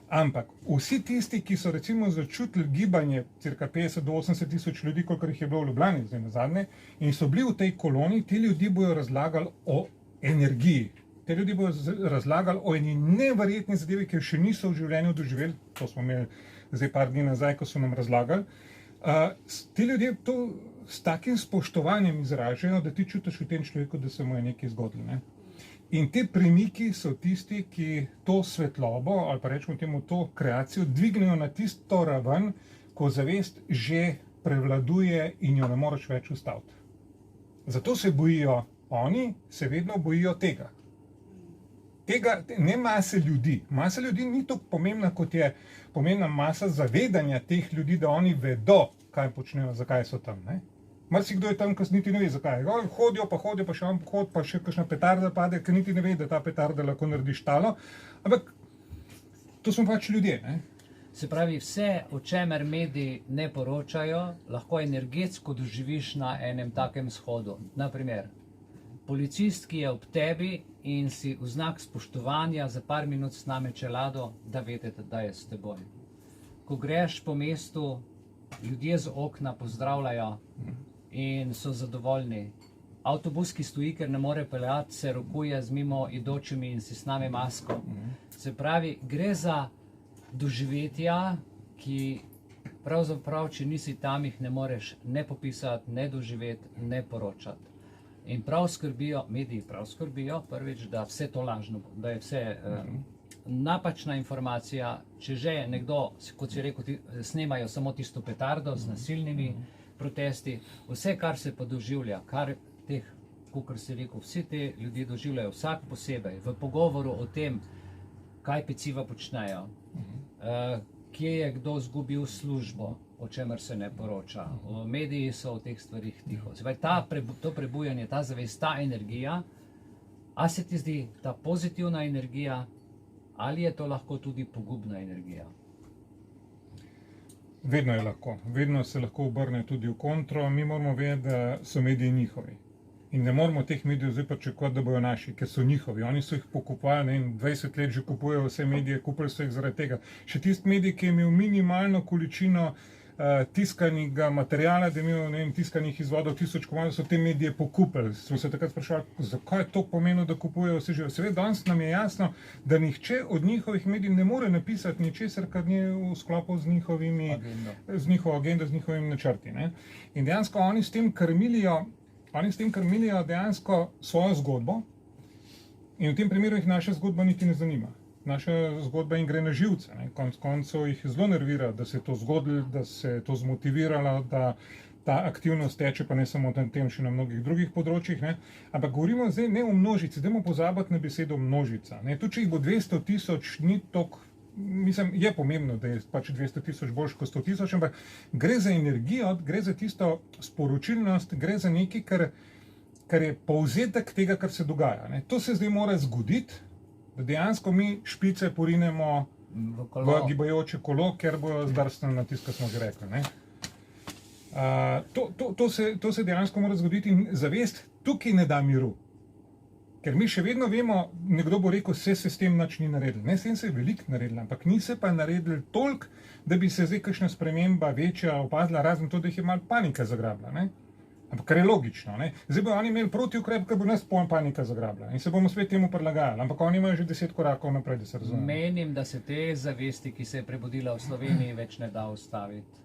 Ampak vsi tisti, ki so recimo začutili gibanje cirka 50 do 80 000 ljudi, kolikor jih je bilo v Ljubljani zdaj nazadnje, in so bili v tej koloni, ti ljudje bojo razlagali o energiji. Te ljudi bojo razlagali o eni neverjetni zadevi, ki še niso v življenju doživeli, to smo imeli zdaj par dni nazaj, ko so nam razlagali. Ti ljudje to s takim spoštovanjem izražajo, da ti čutiš v tem človeku, da se mu je nekaj zgodilo, ne? In te premiki so tisti, ki to svetlobo, ali pa rečemo temu to kreacijo, dvignejo na tisto raven, ko zavest že prevladuje in jo ne moreš več ustaviti. Zato se bojijo oni, se vedno bojijo tega. Ne mase ljudi. Masa ljudi ni tako pomembna, kot je pomembna masa zavedanja teh ljudi, da oni vedo, kaj počnejo, zakaj so tam, ne? Marsikdo je tam, ki niti ne ve, zakaj. Hodijo, pa še on hod, pa še kakšna petarda pade, ker niti ne ve, da ta petarda lahko naredi štalo. Ampak to smo pač ljudje, ne? Se pravi, vse, o čemer mediji ne poročajo, lahko energetsko doživiš na enem takem shodu. Naprimer, policist, ki je ob tebi in si v znak spoštovanja za par minut sname čelado, da vedete, da je s teboj. Ko greš po mestu, ljudje z okna pozdravljajo in so zadovoljni. Avtobus, ki stoji, ker ne more peljati, se rokuje z mimo idočimi in si sname masko. Se pravi, gre za doživetja, ki pravzaprav, če nisi tam, jih ne moreš ne popisati, ne doživeti, ne poročati. In prav skrbijo, mediji prav skrbijo, prvič, da vse to lažno, da je vse napačna informacija, če že nekdo, kot si rekel, snemajo samo tisto petardo z nasilnimi protesti, vse, kar se pa doživlja, kar teh, kakor si rekel, vsi te ljudje doživljajo vsak posebej, v pogovoru o tem, kaj peciva počnejo, kje je kdo izgubil službo, o čemer se ne poroča. Mediji so o teh stvarih tiho. Se pravi, to prebujanje, ta zavest, ta energija, a se ti zdi ta pozitivna energija, ali je to lahko tudi pogubna energija? Vedno je lahko, vedno se lahko obrne tudi v kontro. Mi moramo vedeti, da so mediji njihovi. In ne moramo teh medijev zdaj pričakovati, da bodo naši, ker so njihovi. Oni so jih pokupovali in 20 let že kupujejo vse medije, kupili so jih zaradi tega. Še tisti medij, ki je imel minimalno količino tiskanega materijala, da je imel, ne vem, tiskanih izvodov 1000 komadov, so te medije pokupili. Smo se takrat sprašvali, zakaj to pomeni, da kupujejo vse živo. Seveda danes nam je jasno, da nihče od njihovih medijev ne more napisati ničesar, kar ni v sklopu z njihovo agendo, z njihovimi načrti. Ne? In dejansko oni s tem krmilijo dejansko svojo zgodbo in v tem primeru jih naša zgodba niti ne zanima. Naša zgodba jim gre na živce. Konec koncev jih zelo nervira, da se je to zgodilo, da se je to zmotiviralo, da ta aktivnost teče, pa ne samo na tem, še na mnogih drugih področjih. Ne? Ampak govorimo zdaj ne o množici, dajmo pozabiti na besedo množica. Tu, če jih bo 200 000, ni toliko, mislim, je pomembno, da je pač 200 000 boljš kot 100 000, ampak gre za energijo, gre za tisto sporočilnost, gre za nekaj, kar je povzetek tega, kar se dogaja. Ne? To se zdaj mora zgoditi, da dejansko mi špice porinemo v gibajoče kolo, ker bojo zdrsnili na tisto, kar smo že rekli. Ne? To se dejansko mora zgoditi in zavest tukaj ne da miru. Ker mi še vedno vemo, nekdo bo rekel, vse se s tem nič ni naredilo. Ne, s tem se je veliko naredilo, ampak ni se pa naredilo toliko, da bi se zdaj kakšna sprememba večja opazila, razen to, da jih je malo panika zagrabila. Ne? Ampak kar je logično. Ne? Zdaj bodo oni imeli protiukrep, ker bo nas panika zagrabila in se bomo spet temu prilagajali. Ampak oni imajo že 10 korakov naprej, da se razume. Menim, da se te zavesti, ki se je prebudila v Sloveniji, več ne da ustaviti.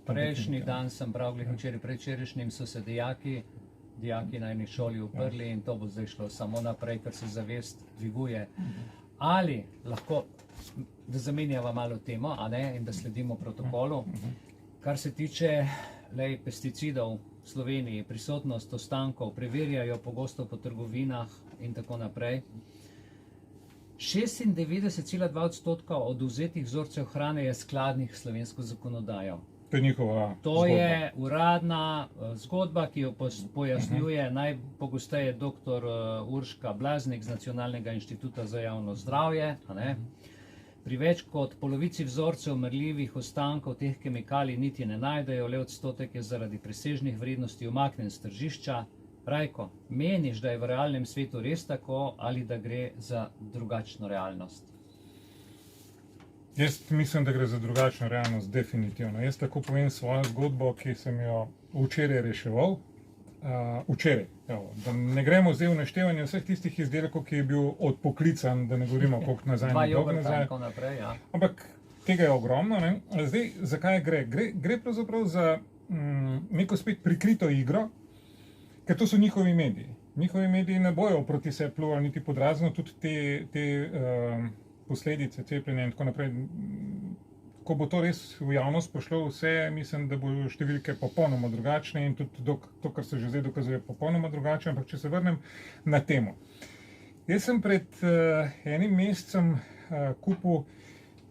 Prejšnji dan sem bral, predvčerajšnjim so se dijaki na eni šoli uprli in to bo zdaj šlo samo naprej, ker se zavest dviguje. Ali lahko, da zamenjava malo temo, a ne, in da sledimo protokolu, kar se tiče pesticidov v Sloveniji, prisotnost ostankov, preverjajo pogosto po trgovinah in tako naprej. 96,2% odvzetih vzorcev hrane je skladnih s slovensko zakonodajo. To je njihova To zgodba. je uradna zgodba, ki jo pojasnjuje najpogosteje dr. Urška Blaznik z Nacionalnega inštituta za javno zdravje. A ne? Pri več kot polovici vzorcev merljivih ostankov teh kemikalij niti ne najdejo, le odstotek je zaradi presežnih vrednosti umaknjen s tržišča. Rajko, meniš, da je v realnem svetu res tako ali da gre za drugačno realnost? Jaz mislim, da gre za drugačno realnost, definitivno. Jaz tako povem svojo zgodbo, ki sem jo včeraj reševal. Včeraj, da ne gremo zdaj v naštevanje vseh tistih izdelkov, ki je bil odpoklican, da ne govorimo koliko nazaj, Dva dolgo jogurta nazaj. in tako naprej, ja. Ampak tega je ogromno. Ne? Zdaj, zakaj gre? Gre pravzaprav za neko spet prikrito igro, ker to so njihovi mediji. Njihovi mediji ne bojo proti sebi pljuvali niti pod razno, tudi te posledice cepljenja in tako naprej. Ko bo to res v javnost pošlo vse, mislim, da bodo številke popolnoma drugačne in tudi to, kar se že zdaj dokazuje, popolnoma drugače. Ampak če se vrnem na temo. Jaz sem pred enim mesecem kupil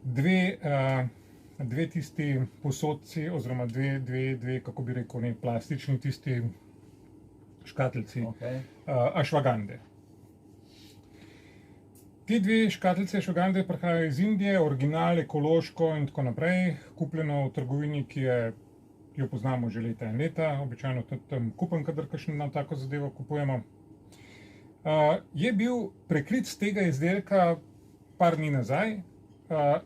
dve tisti posodci, oziroma dve, kako bi rekel, ne, plastični tisti škatlici ašvagande. Ti dve škatlice ašvagande prihajajo iz Indije, original, ekološko in tako naprej, kupljeno v trgovini, ki jo poznamo že leta in leta, običajno tudi tam kupim, kadar kakšno tako zadevo kupujemo. Je bil preklic tega izdelka par dni nazaj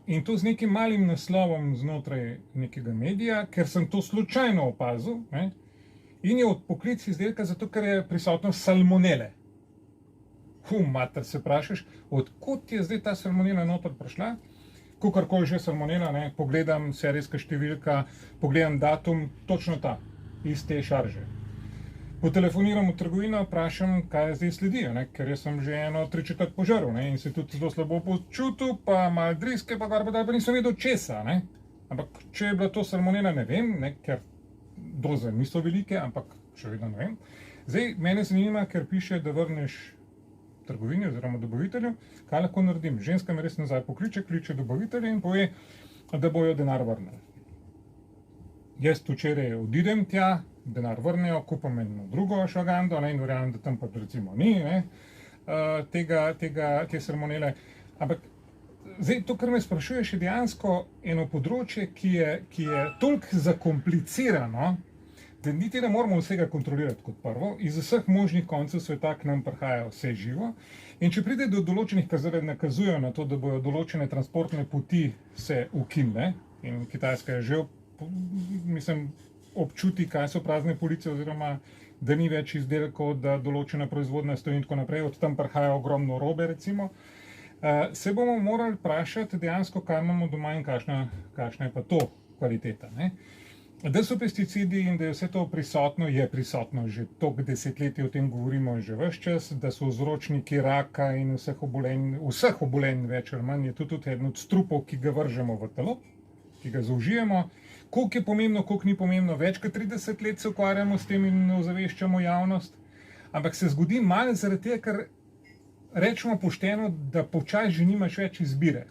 in to z nekim malim naslovom znotraj nekega medija, ker sem to slučajno opazil, ne, in je odpoklic izdelka zato, ker je prisotnost salmonele. Mater, se vprašaš, odkot je zdaj ta salmonela noter prišla? Kakorkoli že salmonela, ne, pogledam serijska številka, pogledam datum, točno ta, iz te šarže. Potelefoniram v trgovino, vprašam, kaj zdaj sledi, ne, ker jaz sem že 3/4 požaril, ne, in se tudi zelo slabo počutil, pa malo driske, pa nisem vedel česa. Ne. Ampak če je bila to salmonela, ne vem, ne, ker doze niso velike, ampak še vedno ne vem. Zdaj, mene zanima, ker piše, da vrneš trgovini oziroma dobavitelju, kaj lahko naredim. Ženska me res nazaj pokliče, kliče dobavitelje in pove, da bojo denar vrnili. Jaz včeraj odidem tja, denar vrnejo, kupam eno drugo ašvagando, in verjamem, da tam pa recimo ni, ne, te salmonele. Ampak Zdaj, to, kar me sprašuješ, je dejansko eno področje, ki je toliko zakomplicirano, da niti ne moramo vsega kontrolirati kot prvo. Iz vseh možnih koncev sveta k nam prihaja vse živo. In če pride do določenih, kar zdaj nakazujejo na to, da bodo določene transportne poti se ukinile, in Kitajska je že, mislim, občuti, kaj so prazne police, oziroma da ni več izdelkov, da določena proizvodnja stoji in tako naprej, od tam prihaja ogromno robe, recimo. Se bomo morali vprašati dejansko, kaj imamo doma in kakšna je pa to kvaliteta. Ne? Da so pesticidi in da je vse to prisotno, je prisotno že toliko desetletij, o tem govorimo že ves čas, da so vzročniki raka in vseh obolenj več ali manj, je to tudi eden od strupov, ki ga vržemo v telo, ki ga zaužijemo. Koliko je pomembno, koliko ni pomembno, več kot 30 let se ukvarjamo s tem in ozaveščamo javnost, ampak se zgodi malo zaradi tega, ker rečemo pošteno, da počasi že nimaš več izbire.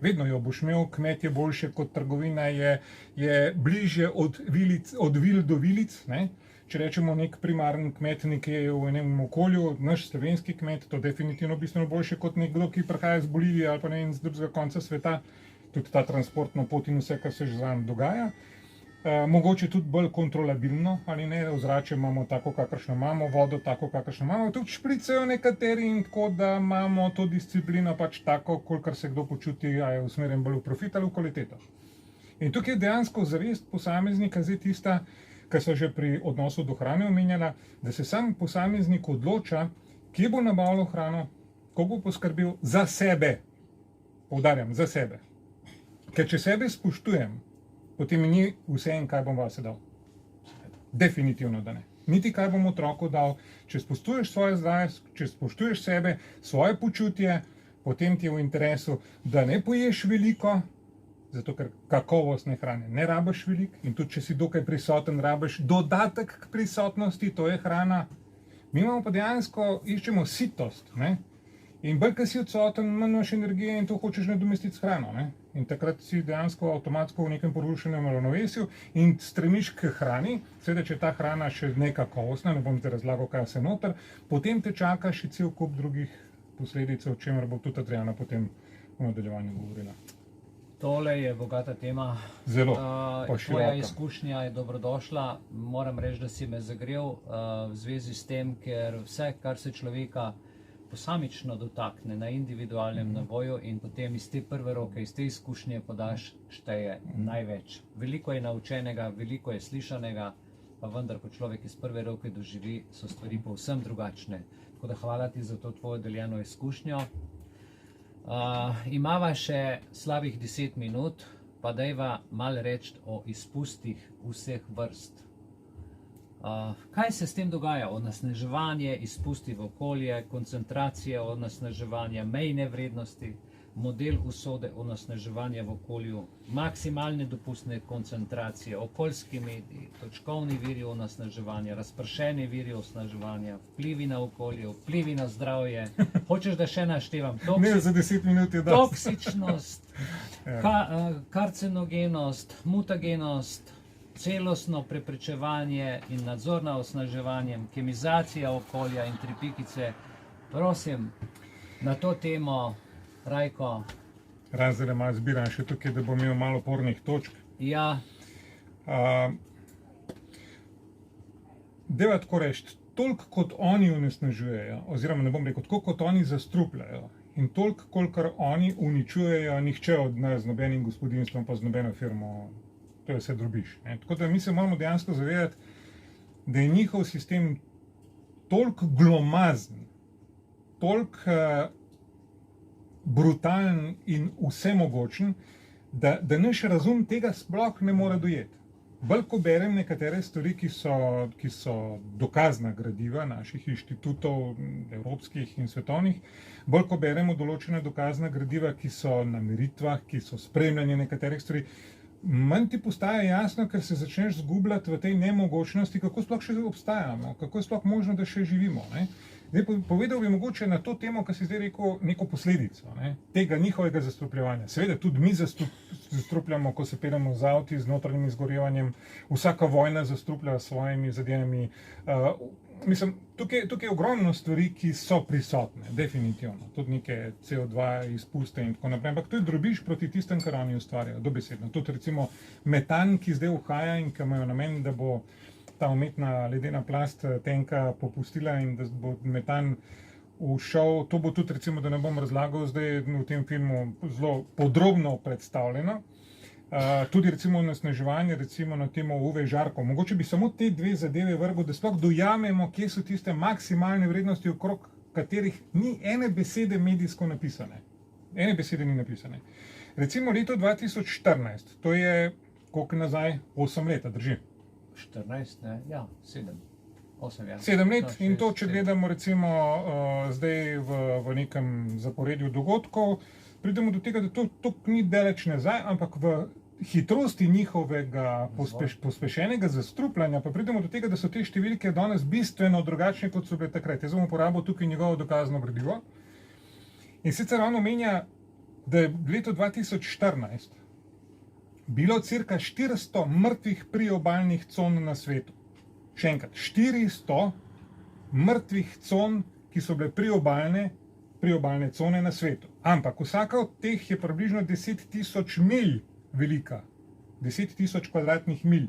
Vedno jo boš imel, kmet je boljše kot trgovina, je bližje od vil do vilic. Ne? Če rečemo nek primaren kmet nekje v enem okolju, naš slovenski kmet, to definitivno bistveno boljše kot nekdo, ki prihaja iz Bolivije ali pa ne iz drugega konca sveta, tudi ta transportna pot in vse, kar se že zraven dogaja. Mogoče tudi bolj kontrolabilno, ali ne, ozračje imamo tako, kakršno imamo, vodo tako, kakršno imamo, tudi špricajo nekateri in tako, da imamo to disciplino pač tako, kolikor se kdo počuti, a je usmerjen bolj v profit ali v kvaliteto. In tukaj je dejansko zavest posameznika zdaj tista, kar so že pri odnosu do hrane omenjala, da se sam posameznik odloča, kje bo nabavljal hrano, ko bo poskrbel za sebe. Poudarjam, za sebe. Ker če sebe spoštujem, potem mi ni vseeno, kaj bom vase dal. Definitivno, da ne. Niti kaj bom otroku dal. Če spoštuješ svoje zdravje, če spoštuješ sebe, svoje počutje, potem ti je v interesu, da ne poješ veliko, zato ker kakovostne hrane ne rabiš veliko in tudi če si dokaj prisoten, rabiš dodatek k prisotnosti, to je hrana. Mi imamo pa dejansko, iščemo sitost, ne? In bolj, ko si odsoten, manj imaš energije in to hočeš nadomestiti s hrano. Ne? In takrat si dejansko avtomatsko v nekem porušenem ravnovesju in stremiš k hrani. Seveda, če ta hrana še nekakovostna, ne bom ti razlagal, kaj se noter, potem te čaka še cel kup drugih posledic, o čemer bo tudi Adriana potem v nadaljevanju govorila. Tole je bogata tema. Zelo, pa široka. Tvoja izkušnja je dobrodošla. Moram reči, da si me zagrel v zvezi s tem, ker vse, kar se človeka posamično dotakne na individualnem navoju in potem iz te prve roke, iz te izkušnje podaš, šteje največ. Veliko je naučenega, veliko je slišanega, pa vendar, ko človek iz prve roke doživi, so stvari povsem drugačne. Tako da hvala ti za to tvojo deljeno izkušnjo. Imava še slabih 10 minut, pa dajva malo reči o izpustih vseh vrst. Kaj se s tem dogaja? Onesnaževanje, izpusti v okolje, koncentracije onesnaževanja, mejne vrednosti, model usode onesnaževanja v okolju, maksimalne dopustne koncentracije, okoljski mediji, točkovni viri onesnaževanja, razpršeni viri onesnaževanja, vplivi na okolje, vplivi na zdravje. Hočeš, da še naštevam? Ne, za 10 minut je dosti. Toksičnost, karcinogenost, mutagenost, celostno preprečevanje in nadzor nad onesnaževanjem, kemizacija okolja in tri pikice. Prosim, na to temo, Rajko. Razre malo zbiram še tukaj, da bom imel malo opornih točk. Ja. Deva tako reči, toliko kot oni onesnažujejo, oziroma ne bom rekel, tako kot oni zastrupljajo in toliko, kolikor oni uničujejo, nihče od nas z nobenim gospodinstvom pa z nobeno firmo, to je vse drobiš. Tako da mi se moramo dejansko zavedati, da je njihov sistem toliko glomazen, toliko brutalen in vsemogočen, da naš razum tega sploh ne more dojeti. Bolj ko berem nekatere stvari, ki so dokazna gradiva naših inštitutov, evropskih in svetovnih, bolj ko beremo določena dokazna gradiva, ki so na meritvah, ki so spremljanje nekaterih stvari, manj ti postaja jasno, ker se začneš zgubljati v tej nemogočnosti, kako sploh še obstajamo, kako je sploh možno, da še živimo. Ne? Zdaj, povedal bi mogoče na to temo, kar si zdaj rekel, neko posledico, ne? Tega njihovega zastrupljevanja. Seveda tudi mi zastrupljamo, ko se peljemo z avti, z notranjim izgorevanjem, vsaka vojna zastruplja s svojimi zadevami. mislim, tukaj je ogromno stvari, ki so prisotne, definitivno. Tudi neke CO2 izpuste in tako naprej. Ampak to je drobiž proti tistem, kar oni ustvarjajo, dobesedno. Tudi recimo metan, ki zdaj uhaja in ki imajo namen, da bo ta umetna ledena plast tenka popustila in da bo metan ušel. To bo tudi, recimo, da ne bom razlagal zdaj v tem filmu, zelo podrobno predstavljeno. Tudi recimo onesnaževanje, recimo na temo UV žarkov. Mogoče bi samo te dve zadeve vrgel, da sploh dojamemo, kje so tiste maksimalne vrednosti, okrog katerih ni ene besede medijsko napisane. Ene besede ni napisane. Recimo leto 2014, to je koliko nazaj? 8 let, drži? 14, ne? Ja, 7. 8, ja. 7 let in to, če gledamo recimo zdaj v nekem zaporedju dogodkov, pridemo do tega, da to ni daleč nazaj, ampak v hitrosti njihovega pospešenega zastrupljanja, pa pridemo do tega, da so te številke danes bistveno drugačne, kot so bile takrat. Jaz bom uporabil tukaj njegovo dokazno gradivo. In sicer on omenja, da je v letu 2014 bilo cirka 400 mrtvih priobalnih con na svetu. Še enkrat, 400 mrtvih con, ki so bile priobalne cone na svetu. Ampak vsaka od teh je približno 10 tisoč milj velika. 10 tisoč kvadratnih milj.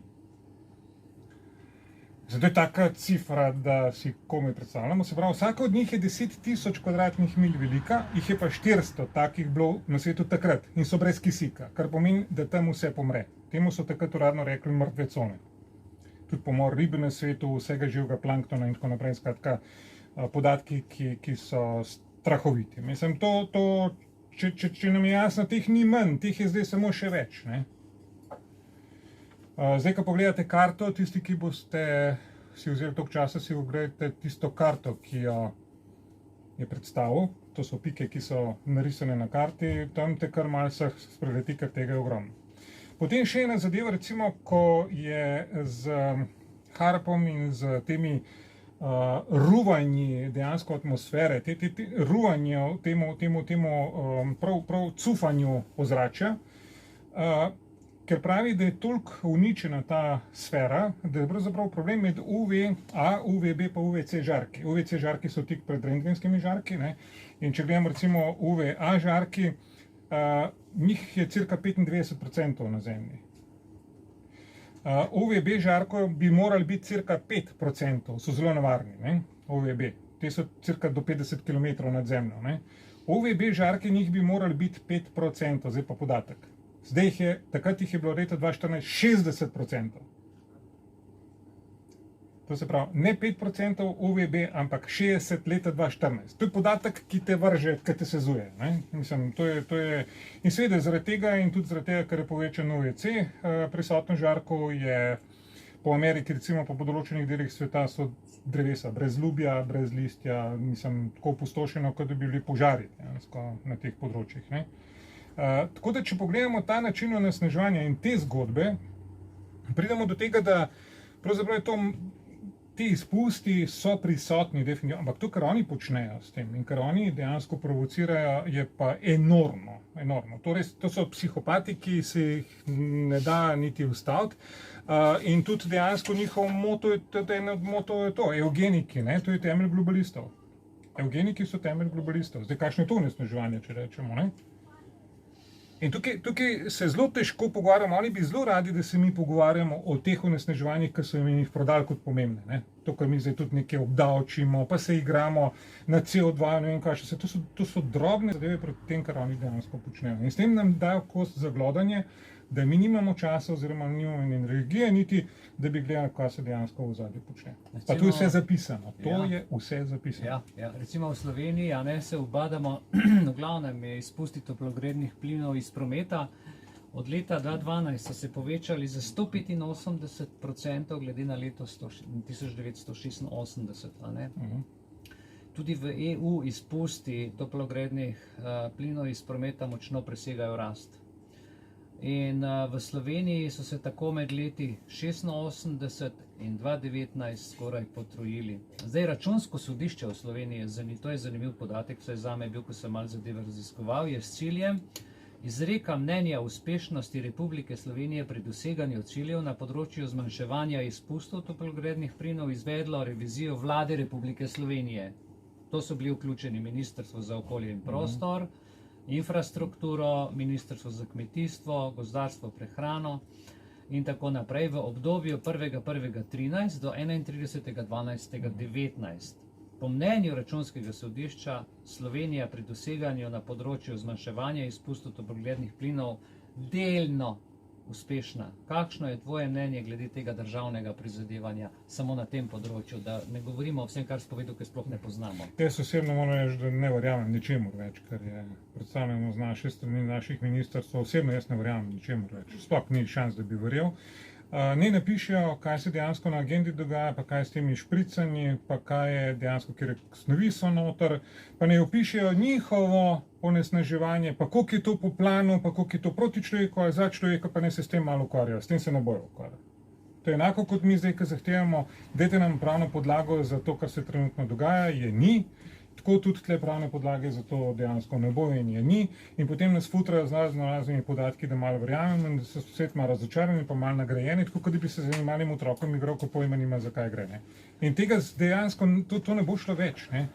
Zato je taka cifra, da si komaj predstavljamo. Se pravi, vsaka od njih je 10 tisoč kvadratnih milj velika, jih je pa 400 takih bilo na svetu takrat in so brez kisika, kar pomeni, da tam vse pomre. Temu so takrat uradno rekli mrtve cone. Tudi pomor ribe na svetu, vsega živega planktona in tako naprej. Skratka, podatki, ki so strahoviti. Mislim, če nam je jasno, teh ni manj, teh je zdaj samo še več. Ne? Zdaj, ko pogledate karto, tisti, ki boste si vzeli toliko časa, si ogledajte tisto karto, ki jo je predstavil. To so pike, ki so narisane na karti, tam te kar malce spreleti, ker tega je ogromno. Potem še ena zadeva, recimo, ko je z harpom in z temi ruvanji dejansko atmosfere, ruvanje temu prav cufanju ozračja, ker pravi, da je toliko uničena ta sfera, da je pravzaprav problem med UVA, UVB pa UVC žarki. UVC žarki so tik pred rentgenskimi žarki, ne? In če gledamo recimo UVA žarki, njih je cirka 95% na Zemlji. UVB žarkov bi morali biti cirka 5%, so zelo nevarni, ne? UVB. Te so cirka do 50 km nad Zemljo. Ne? UVB žarki njih bi morali biti 5%, zdaj pa podatek. Zdaj takrat jih je bilo leta 2014 60%. To se pravi, ne 5% UVB, ampak 60 leta 2014. To je podatek, ki te vrže, ki te sezuje. Ne? Mislim, to je... In seveda zaradi tega in tudi zaradi tega, ker je povečan UVC, prisotnost žarkov je po Ameriki, recimo po določenih delih sveta, so drevesa brez ljubja, brez listja, mislim, tako opustošeno, kot da bi bili požari na teh področjih. Ne? Tako da, če pogledamo ta način onesnaževanja in te zgodbe, pridemo do tega, da pravzaprav je to, ti izpusti so prisotni, definitivno, ampak to, kar oni počnejo s tem in kar oni dejansko provocirajo, je pa enormno, enormno. Torej, to so psihopati, ki se jih ne da niti ustaviti, in tudi dejansko njihov moto je to, eugeniki, ne? To je temelj globalistov. Eugeniki so temelj globalistov. Zdaj, kakšno je to onesnaževanje, če rečemo, ne? In tukaj se zelo težko pogovarjamo, oni bi zelo radi, da se mi pogovarjamo o teh onesnaževanjih, ki so jim jih prodali kot pomembne. Ne? To, kar mi zdaj tudi nekaj obdavčimo, pa se igramo na CO2, ne vem kaj še. To so drobne zadeve proti tem, kar oni dejansko počnejo. In s tem nam dajo kost za glodanje, da mi nimamo časa oziroma nimamo energije, niti da bi gledali, kaj se dejansko v ozadju počne. Pa to je vse zapisano. To je vse zapisano. Ja. Recimo v Sloveniji se ubadamo, v glavnem je izpusti toplogrednih plinov iz prometa. Od leta 2012 so se povečali za 185% glede na leto 1986. Ne? Tudi v EU izpusti toplogrednih plinov iz prometa močno presegajo rast. In v Sloveniji so se tako med leti 1986 in 2019 skoraj potrojili. Zdaj, Računsko sodišče v Sloveniji, to je zanimiv podatek, vsaj zame je bil, ko sem malo zadeve raziskoval, je s ciljem izreka mnenja o uspešnosti Republike Slovenije pri doseganju ciljev na področju zmanjševanja izpustov toplogrednih plinov izvedlo revizijo Vlade Republike Slovenije. To so bili vključeni Ministrstvo za okolje in prostor, infrastrukturo, Ministrstvo za kmetijstvo, gozdarstvo, prehrano in tako naprej v obdobju 1.1.13 do 31.12.19. Po mnenju Računskega sodišča Slovenija pri doseganju na področju zmanjševanja izpustov toplogrednih plinov delno uspešna. Kakšno je tvoje mnenje glede tega državnega prizadevanja samo na tem področju, da ne govorimo o vsem, kar si povedal, ker sploh ne poznamo? Jaz osebno moram reči, da ne verjamem ničemur več, kar je predstavljeno z naše strani, naših ministrstv. Osebno jaz ne verjamem ničemur več. Sploh ni šans, da bi verjel. Ne napišejo, kaj se dejansko na agendi dogaja, pa kaj s temi špricanji, pa kaj je dejansko, kjer snovi so noter, pa ne opišejo njihovo onesnaževanje, pa koliko je to po planu, pa koliko je to proti človeku ali za človeka, pa ne se s tem malo ukvarjajo, s tem se ne bojo ukvarjati. To je enako kot mi zdaj, ko zahtevamo, dajte nam pravno podlago za to, kar se trenutno dogaja, je ni. Tako tudi tle pravne podlage za to dejansko ne bo in je ni. In potem nas futrajo z raznimi podatki, da malo verjamem in da so svet malo razočarani pa malo nagrajeni, tako kot da bi se z enim malim otrokom igral, ko pojma nima, zakaj gre. Ne? In tega dejansko to ne bo šlo več. Ne?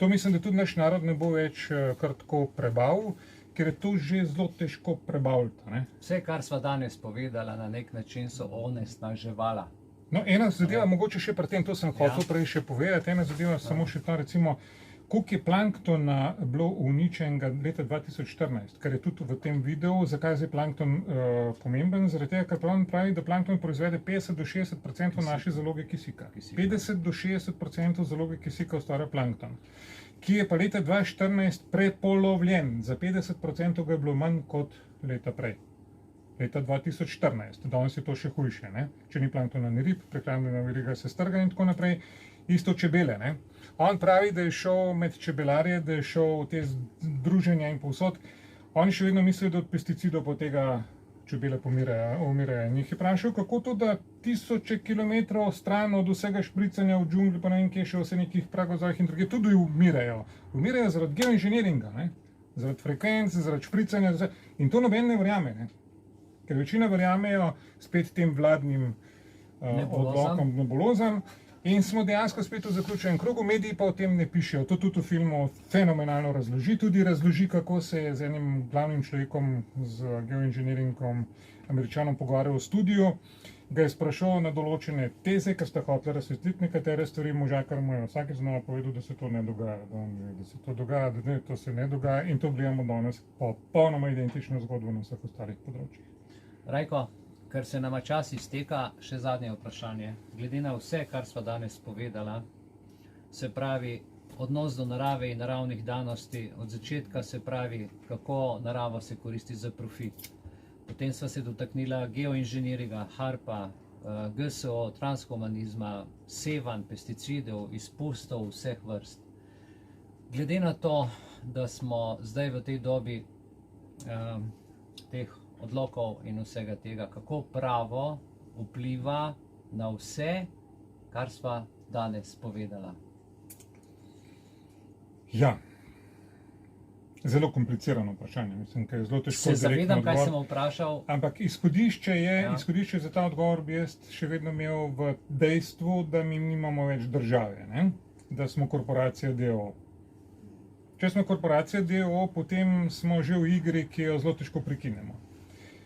To mislim, da tudi naš narod ne bo več kar tako prebavil, ker je to že zelo težko prebavljati. Ne? Vse, kar sva danes povedala, na nek način so onesnaževala. No, ena zadeva, mogoče še pri tem, to sem hotel prej še povedati, ena zadeva samo še ta, recimo, koliko je planktona bilo uničenega leta 2014, kar je tudi v tem videu, zakaj je zdaj plankton pomemben, zaradi tega, ker pravi, da plankton proizvede 50 do 60% naše zaloge kisika. 50 do 60% zaloge kisika ustvarja plankton, ki je pa leta 2014 prepolovljen, za 50% ga je bilo manj kot leta prej. Leta 2014, danes je to še hujše, ne? Če ni planktona, ni rib, prehrambena veriga se strga in tako naprej, isto čebele. Ne? On pravi, da je šel med čebelarje, da je šel v te združenja in povsod. Oni še vedno mislijo, da od pesticidov po tega čebele umirajo. In jih je vprašal, kako to, da tisoče kilometrov stran od vsega špricanja v džungli, pa ne vem kje še vse nekih pragozdravih in druge, tudi umirajo. Umirajo zaradi geoinženiringa, ne? Zaradi frekvenc, zaradi špricanja, in to noben ne verjame. Ne? Ker večina verjamejo spet tem vladnim odlokom, nebulozam, in smo dejansko spet v zaključenem krogu, mediji pa o tem ne pišejo. To tudi v filmu fenomenalno razloži, tudi razloži, kako se je z enim glavnim človekom, z geoinženiringom, Američanom pogovarjal v studiu, ga je sprašal na določene teze, ker sta hotela razsvetliti nekatere stvari, možakar mu je vsakeč znova povedal, da se to ne dogaja, da se to dogaja, da ne, to se ne dogaja, in to gledamo danes popolnoma identično zgodbo na vseh ostalih področjih. Rajko, ker se nama čas izteka, še zadnje vprašanje. Glede na vse, kar sva danes povedala, se pravi odnos do narave in naravnih danosti, od začetka se pravi, kako narava se koristi za profit. Potem sva se dotaknila geoinženiringa, harpa, GSO, transhumanizma, sevanj, pesticidov, izpustov vseh vrst. Glede na to, da smo zdaj v tej dobi teh odlokov in vsega tega, kako pravo vpliva na vse, kar sva danes povedala? Ja, zelo komplicirano vprašanje, mislim, ker je zelo težko. Se zavedam, kaj sem vprašal. Ampak izhodišče za ta odgovor bi jaz še vedno imel v dejstvu, da mi nimamo več države, ne? Da smo korporacija DO. Če smo korporacija DO, potem smo že v igri, ki jo zelo težko prekinemo.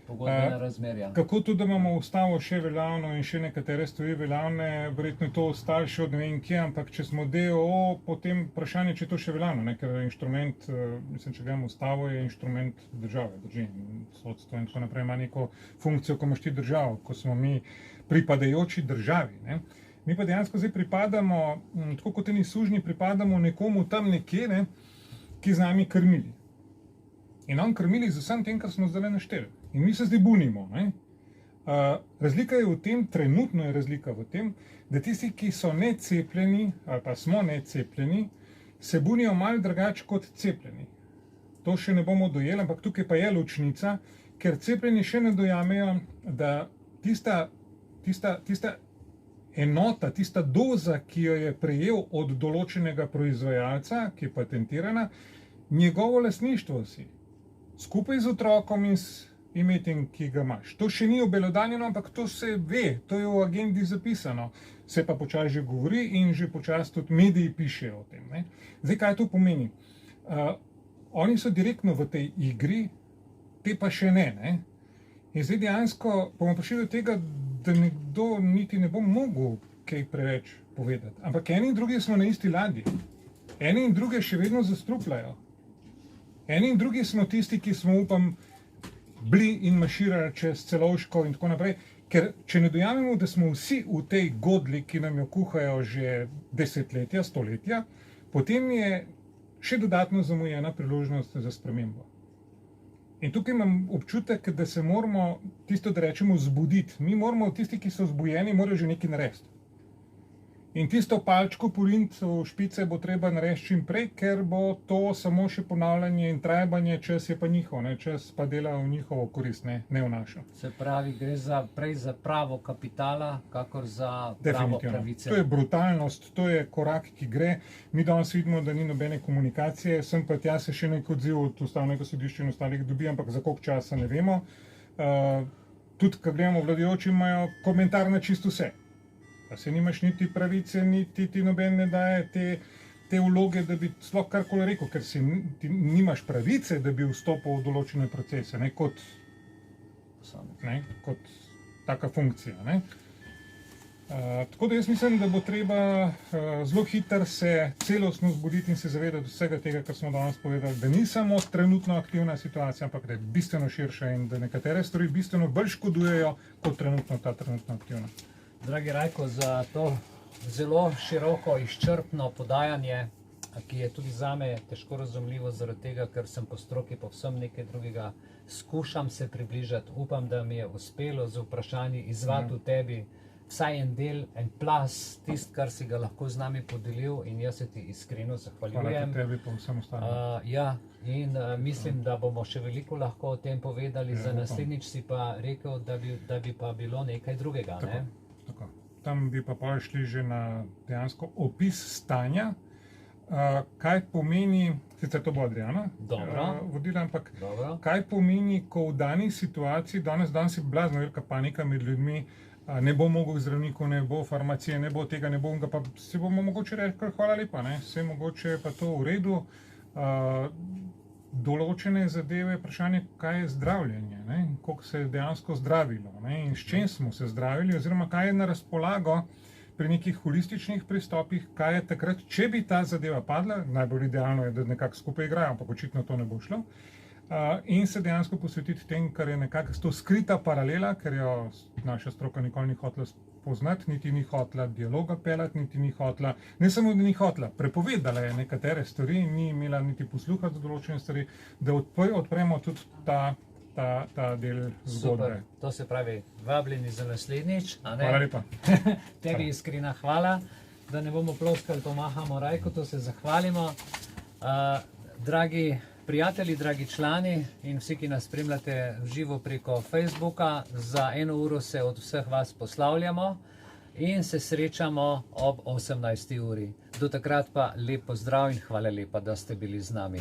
Pogodbena razmerja. Kako tudi, da imamo ustavo še veljavno in še nekatere stvari veljavne, verjetno je to ostalo še od ne vem kje, ampak če smo DO, potem vprašanje, če je to še veljavno, ne? Ker inštrument, mislim, če gledamo ustavo, je inštrument države, drži, sodstvo in tako naprej ima neko funkcijo, ko imaš ti državo, ko smo mi pripadajoči državi. Ne? Mi pa dejansko zdaj pripadamo, tako kot eni sužnji, pripadamo nekomu tam nekje, ne? Ki z nami krmili. In on krmili z vsem tem, kar smo zdaj našteli. In mi se zdaj bunimo. Ne? Razlika je v tem, trenutno je razlika v tem, da tisti, ki so necepljeni ali pa smo necepljeni, se bunijo malo drugače kot cepljeni. To še ne bomo dojeli, ampak tukaj pa je ločnica, ker cepljeni še ne dojamejo, da tista enota, tista doza, ki jo je prejel od določenega proizvajalca, ki je patentirana, njegovo lastništvo si. skupaj z otrokom in s imetjem, ki ga imaš. To še ni obelodanjeno, ampak to se ve, to je v agendi zapisano. Se pa počasi že govori in že počasi tudi mediji pišejo o tem. Ne? Zdaj, kaj to pomeni? Oni so direktno v tej igri, te pa še ne. In zdaj dejansko bomo prišli do tega, da nekdo niti ne bo mogel kaj preveč povedati. Ampak eni in drugi smo na isti ladji. Eni in druge še vedno zastrupljajo. Eni in drugi smo tisti, ki smo, upam, bili in maširali čez Celovško in tako naprej. Ker če ne dojamemo, da smo vsi v tej godli, ki nam jo kuhajo že desetletja, stoletja, potem je še dodatno zamujena priložnost za spremembo. In tukaj imam občutek, da se moramo tisto, da rečemo, zbuditi. Mi moramo, tisti, ki so zbujeni, morajo že nekaj narediti. In tisto palčko poriniti v špice bo treba narediti čim prej, ker bo to samo še ponavljanje in trajbanje, čas je pa njihov, ne? Čas pa dela v njihovo korist, ne v našo. Se pravi, gre prej za pravo kapitala, kakor za pravo pravice. To je brutalnost, to je korak, ki gre. Mi danes vidimo, da ni nobene komunikacije, sem pa tja se še nek odziv od Ustavnega sodišča in ostalih dobi, ampak za koliko časa ne vemo. Tudi, ko gledamo, vladajoči imajo komentar na čisto vse. Pa se nimaš niti pravice, niti ti noben ne daje te vloge, da bi sploh karkoli rekel, ker ti nimaš pravice, da bi vstopil v določene procese, ne, kot taka funkcija. Ne. Tako da jaz mislim, da bo treba zelo hitro se celostno zbuditi in se zavedati vsega tega, kar smo danes povedali, da ni samo trenutno aktivna situacija, ampak da je bistveno širša in da nekatere stvari bistveno bolj škodujejo, kot ta trenutno aktivna. Dragi Rajko, za to zelo široko, izčrpno podajanje, ki je tudi zame težko razumljivo zaradi tega, ker sem po stroki povsem nekaj drugega, skušam se približati, upam, da mi je uspelo z vprašanji izvati v tebi vsaj en del, en plas, tist, kar si ga lahko z nami podelil in jaz se ti iskreno zahvaljujem. Hvala tebi pa vsem ostalim. Ja, in mislim, da bomo še veliko lahko o tem povedali, za naslednjič si pa rekel, da bi pa bilo nekaj drugega, ne? Tako. Tam bi pa šli že na dejansko opis stanja, kaj pomeni, sicer to bo Adriana vodila, ampak kaj pomeni, ko v dani situaciji, danes je blazno velika panika med ljudmi, ne bo mogel zdravnikov, ne bo farmacije, ne bo tega, ne bo ga, pa si bomo mogoče reči, hvala lepa, ne, vse mogoče pa to v redu. Določene zadeve, vprašanje, kaj je zdravljenje, ne? Koliko se je dejansko zdravilo, ne? In s čem smo se zdravili, oziroma kaj je na razpolago pri nekih holističnih pristopih, kaj je takrat, če bi ta zadeva padla, najbolj idealno je, da nekako skupaj igrajo, ampak očitno to ne bo šlo, in se dejansko posvetiti tem, kar je nekako to skrita paralela, ker jo naša stroka nikoli ni hotela poznati, niti ni hotela dialoga peljati, niti ni hotela, ne samo, da ni hotela, prepovedala je nekatere stvari, ni imela niti posluha za določene stvari, da odpremo tudi ta del zgodbe. Super, to se pravi, vabljeni za naslednjič. Hvala lepa. Tebi iskrena hvala, da ne bomo ploskali, pomahamo Rajko, to se zahvalimo. Dragi prijatelji, dragi člani in vsi, ki nas spremljate v živo preko Facebooka, za 1 uro se od vseh vas poslavljamo in se srečamo ob 18. uri. Do takrat pa lep pozdrav in hvala lepa, da ste bili z nami.